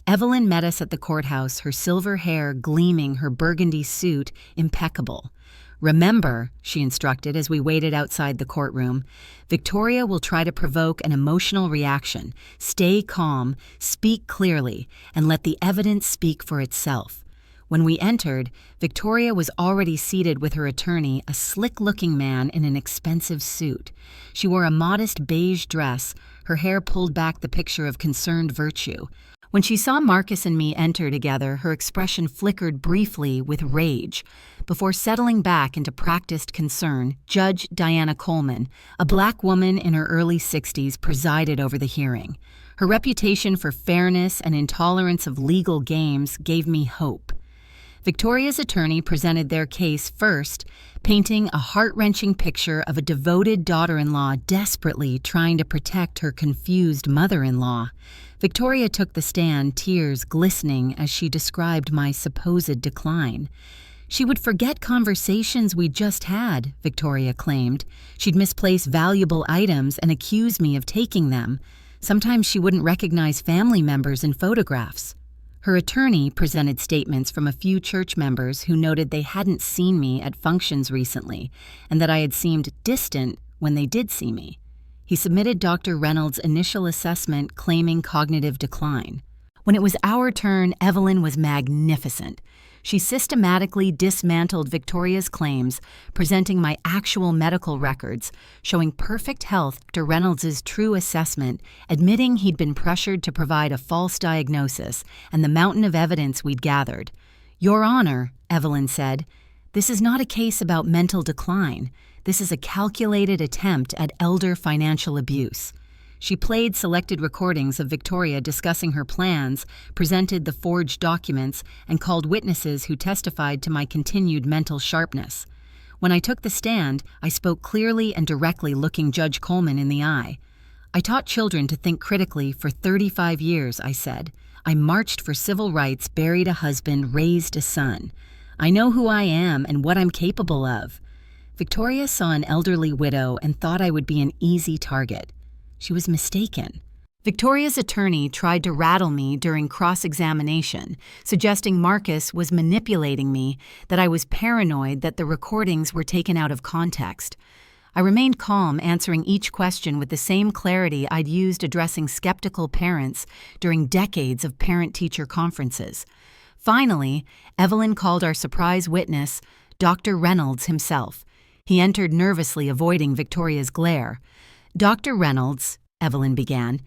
Evelyn met us at the courthouse, her silver hair gleaming, her burgundy suit impeccable. Remember, she instructed as we waited outside the courtroom, Victoria will try to provoke an emotional reaction. Stay calm, speak clearly, and let the evidence speak for itself. When we entered, Victoria was already seated with her attorney, a slick-looking man in an expensive suit. She wore a modest beige dress, her hair pulled back, the picture of concerned virtue. When she saw Marcus and me enter together, her expression flickered briefly with rage, before settling back into practiced concern. Judge Diana Coleman, a black woman in her early 60s, presided over the hearing. Her reputation for fairness and intolerance of legal games gave me hope. Victoria's attorney presented their case first, painting a heart-wrenching picture of a devoted daughter-in-law desperately trying to protect her confused mother-in-law. Victoria took the stand, tears glistening as she described my supposed decline. She would forget conversations we'd just had, Victoria claimed. She'd misplace valuable items and accuse me of taking them. Sometimes she wouldn't recognize family members in photographs. Her attorney presented statements from a few church members who noted they hadn't seen me at functions recently and that I had seemed distant when they did see me. He submitted Dr. Reynolds' initial assessment claiming cognitive decline. When it was our turn, Evelyn was magnificent. She systematically dismantled Victoria's claims, presenting my actual medical records, showing perfect health. Dr. Reynolds' true assessment, admitting he'd been pressured to provide a false diagnosis, and the mountain of evidence we'd gathered. "Your Honor," Evelyn said, "this is not a case about mental decline. This is a calculated attempt at elder financial abuse." She played selected recordings of Victoria discussing her plans, presented the forged documents, and called witnesses who testified to my continued mental sharpness. When I took the stand, I spoke clearly and directly, looking Judge Coleman in the eye. "I taught children to think critically for 35 years, I said. I marched for civil rights, buried a husband, raised a son. I know who I am and what I'm capable of." Victoria saw an elderly widow and thought I would be an easy target. She was mistaken. Victoria's attorney tried to rattle me during cross-examination, suggesting Marcus was manipulating me, that I was paranoid that the recordings were taken out of context. I remained calm, answering each question with the same clarity I'd used addressing skeptical parents during decades of parent-teacher conferences. Finally, Evelyn called our surprise witness, Dr. Reynolds himself. He entered nervously, avoiding Victoria's glare. "Dr. Reynolds," Evelyn began,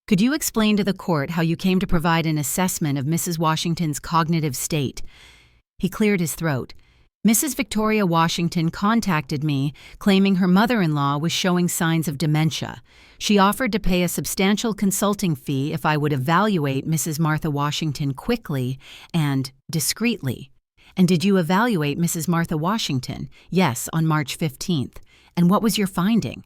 "could you explain to the court how you came to provide an assessment of Mrs. Washington's cognitive state?" He cleared his throat. "Mrs. Victoria Washington contacted me, claiming her mother-in-law was showing signs of dementia. She offered to pay a substantial consulting fee if I would evaluate Mrs. Martha Washington quickly and discreetly." "And did you evaluate Mrs. Martha Washington?" "Yes, on March 15th. "And what was your finding?"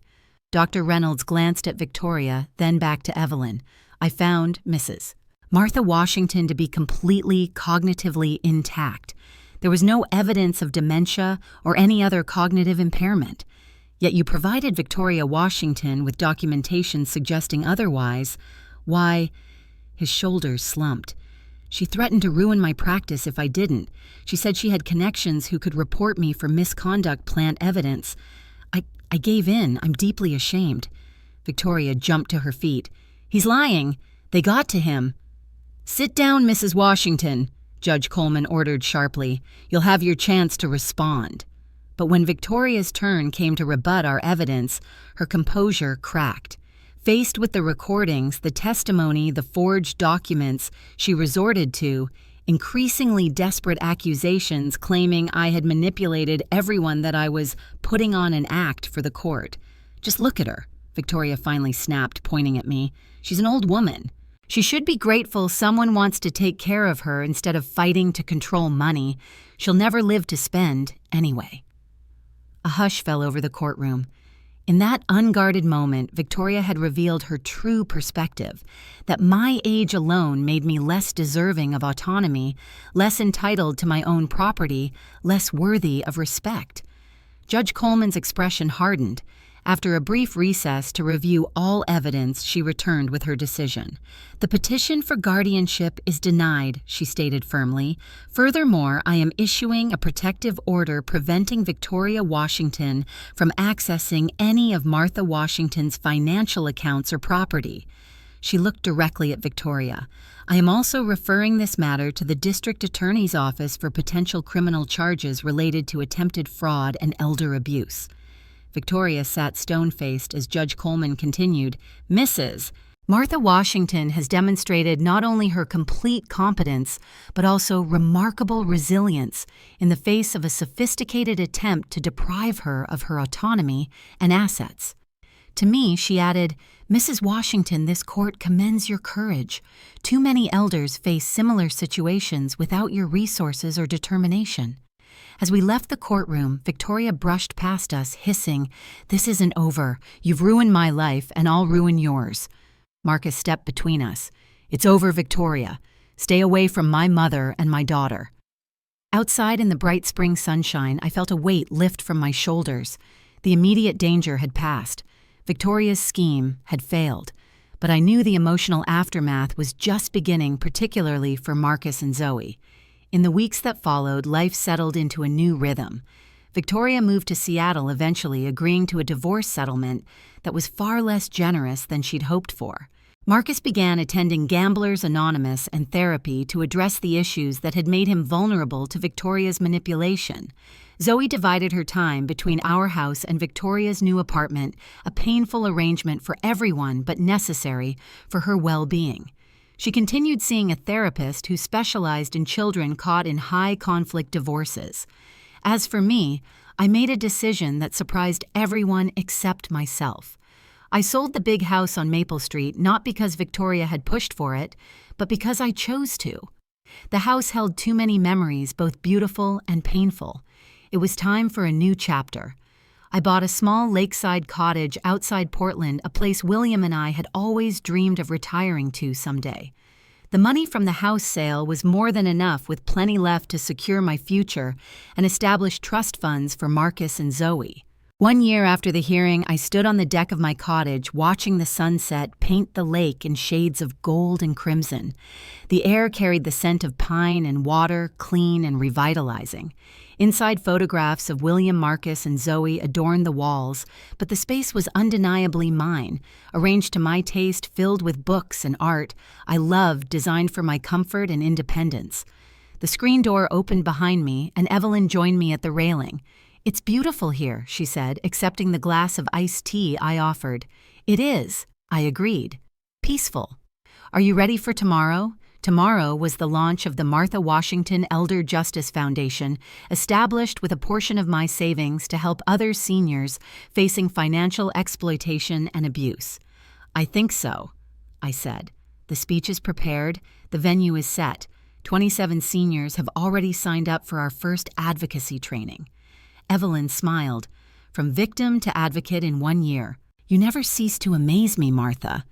Dr. Reynolds glanced at Victoria, then back to Evelyn. "I found Mrs. Martha Washington to be completely cognitively intact. There was no evidence of dementia or any other cognitive impairment. Yet you provided Victoria Washington with documentation suggesting otherwise. Why?" His shoulders slumped. "She threatened to ruin my practice if I didn't. She said she had connections who could report me for misconduct plant evidence. I gave in. I'm deeply ashamed." Victoria jumped to her feet. "He's lying. They got to him." "Sit down, Mrs. Washington," Judge Coleman ordered sharply. "You'll have your chance to respond." But when Victoria's turn came to rebut our evidence, her composure cracked. Faced with the recordings, the testimony, the forged documents, she resorted to increasingly desperate accusations claiming I had manipulated everyone, that I was putting on an act for the court. "Just look at her," Victoria finally snapped, pointing at me. "She's an old woman. She should be grateful someone wants to take care of her instead of fighting to control money. She'll never live to spend, anyway." A hush fell over the courtroom. In that unguarded moment, Victoria had revealed her true perspective, that my age alone made me less deserving of autonomy, less entitled to my own property, less worthy of respect. Judge Coleman's expression hardened. After a brief recess to review all evidence, she returned with her decision. "The petition for guardianship is denied," she stated firmly. "Furthermore, I am issuing a protective order preventing Victoria Washington from accessing any of Martha Washington's financial accounts or property." She looked directly at Victoria. "I am also referring this matter to the district attorney's office for potential criminal charges related to attempted fraud and elder abuse." Victoria sat stone-faced as Judge Coleman continued, "Mrs. Martha Washington has demonstrated not only her complete competence, but also remarkable resilience in the face of a sophisticated attempt to deprive her of her autonomy and assets. To me, she added, "Mrs. Washington, this court commends your courage. Too many elders face similar situations without your resources or determination." As we left the courtroom, Victoria brushed past us, hissing, "This isn't over. You've ruined my life, and I'll ruin yours." Marcus stepped between us. "It's over, Victoria. Stay away from my mother and my daughter." Outside in the bright spring sunshine, I felt a weight lift from my shoulders. The immediate danger had passed. Victoria's scheme had failed. But I knew the emotional aftermath was just beginning, particularly for Marcus and Zoe. In the weeks that followed, life settled into a new rhythm. Victoria moved to Seattle, eventually agreeing to a divorce settlement that was far less generous than she'd hoped for. Marcus began attending Gamblers Anonymous and therapy to address the issues that had made him vulnerable to Victoria's manipulation. Zoe divided her time between our house and Victoria's new apartment, a painful arrangement for everyone but necessary for her well-being. She continued seeing a therapist who specialized in children caught in high-conflict divorces. As for me, I made a decision that surprised everyone except myself. I sold the big house on Maple Street not because Victoria had pushed for it, but because I chose to. The house held too many memories, both beautiful and painful. It was time for a new chapter. I bought a small lakeside cottage outside Portland, a place William and I had always dreamed of retiring to someday. The money from the house sale was more than enough, with plenty left to secure my future and establish trust funds for Marcus and Zoe. 1 year after the hearing, I stood on the deck of my cottage watching the sunset paint the lake in shades of gold and crimson. The air carried the scent of pine and water, clean and revitalizing. Inside, photographs of William, Marcus, and Zoe adorned the walls, but the space was undeniably mine, arranged to my taste, filled with books and art I loved, designed for my comfort and independence. The screen door opened behind me, and Evelyn joined me at the railing. "It's beautiful here," she said, accepting the glass of iced tea I offered. "It is," I agreed. "Peaceful. Are you ready for tomorrow?" Tomorrow was the launch of the Martha Washington Elder Justice Foundation, established with a portion of my savings to help other seniors facing financial exploitation and abuse. "I think so," I said. "The speech is prepared. The venue is set. 27 seniors have already signed up for our first advocacy training." Evelyn smiled. "From victim to advocate in 1 year. You never cease to amaze me, Martha."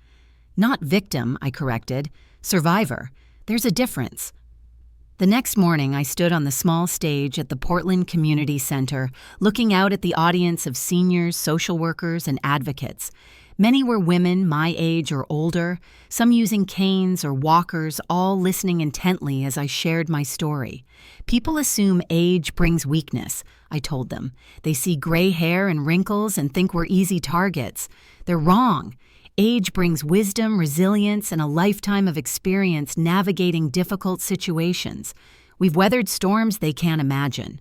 "Not victim," I corrected. "Survivor. There's a difference." The next morning, I stood on the small stage at the Portland Community Center, looking out at the audience of seniors, social workers, and advocates. Many were women my age or older, some using canes or walkers, all listening intently as I shared my story. "People assume age brings weakness," I told them. "They see gray hair and wrinkles and think we're easy targets. They're wrong. Age brings wisdom, resilience, and a lifetime of experience navigating difficult situations. We've weathered storms they can't imagine."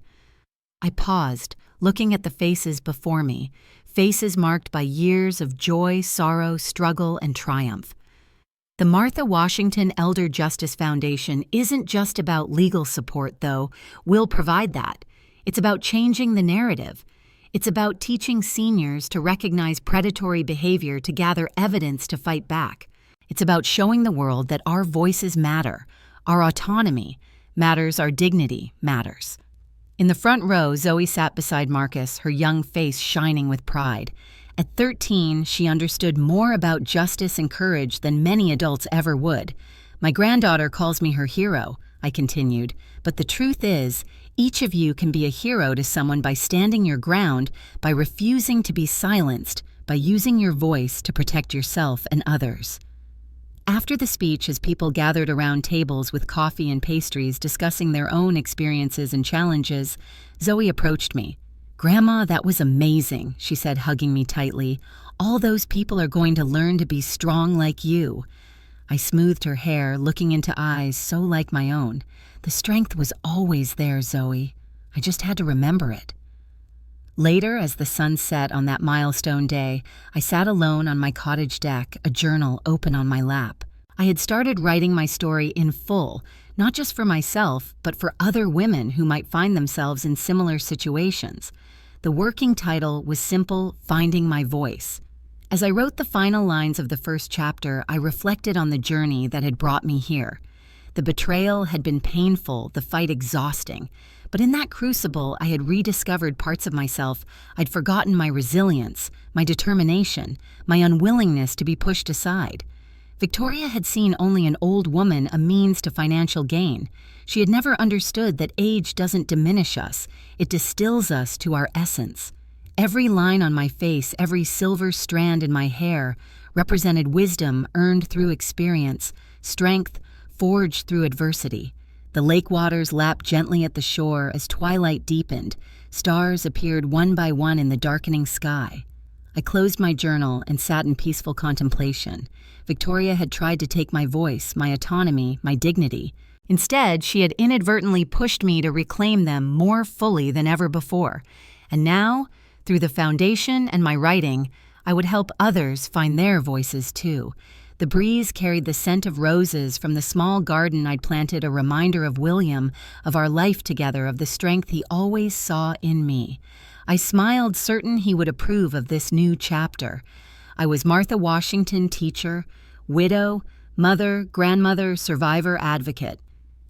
I paused, looking at the faces before me, faces marked by years of joy, sorrow, struggle, and triumph. The Martha Washington Elder Justice Foundation isn't just about legal support, though. We'll provide that. It's about changing the narrative. It's about teaching seniors to recognize predatory behavior, to gather evidence to fight back. It's about showing the world that our voices matter, our autonomy matters, our dignity matters. In the front row, Zoe sat beside Marcus, her young face shining with pride. At 13, she understood more about justice and courage than many adults ever would. "My granddaughter calls me her hero," I continued, "but the truth is, each of you can be a hero to someone by standing your ground, by refusing to be silenced, by using your voice to protect yourself and others." After the speech, as people gathered around tables with coffee and pastries discussing their own experiences and challenges, Zoe approached me. "Grandma, that was amazing," she said, hugging me tightly. "All those people are going to learn to be strong like you." I smoothed her hair, looking into eyes so like my own. "The strength was always there, Zoe. I just had to remember it." Later, as the sun set on that milestone day, I sat alone on my cottage deck, a journal open on my lap. I had started writing my story in full, not just for myself, but for other women who might find themselves in similar situations. The working title was simple: Finding My Voice. As I wrote the final lines of the first chapter, I reflected on the journey that had brought me here. The betrayal had been painful, the fight exhausting. But in that crucible, I had rediscovered parts of myself. I'd forgotten my resilience, my determination, my unwillingness to be pushed aside. Victoria had seen only an old woman a means to financial gain. She had never understood that age doesn't diminish us, it distills us to our essence. Every line on my face, every silver strand in my hair, represented wisdom earned through experience, strength forged through adversity. The lake waters lapped gently at the shore as twilight deepened. Stars appeared one by one in the darkening sky. I closed my journal and sat in peaceful contemplation. Victoria had tried to take my voice, my autonomy, my dignity. Instead, she had inadvertently pushed me to reclaim them more fully than ever before. And now, through the foundation and my writing, I would help others find their voices too. The breeze carried the scent of roses from the small garden I'd planted, a reminder of William, of our life together, of the strength he always saw in me. I smiled, certain he would approve of this new chapter. I was Martha Washington, teacher, widow, mother, grandmother, survivor, advocate.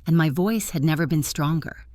And my voice had never been stronger.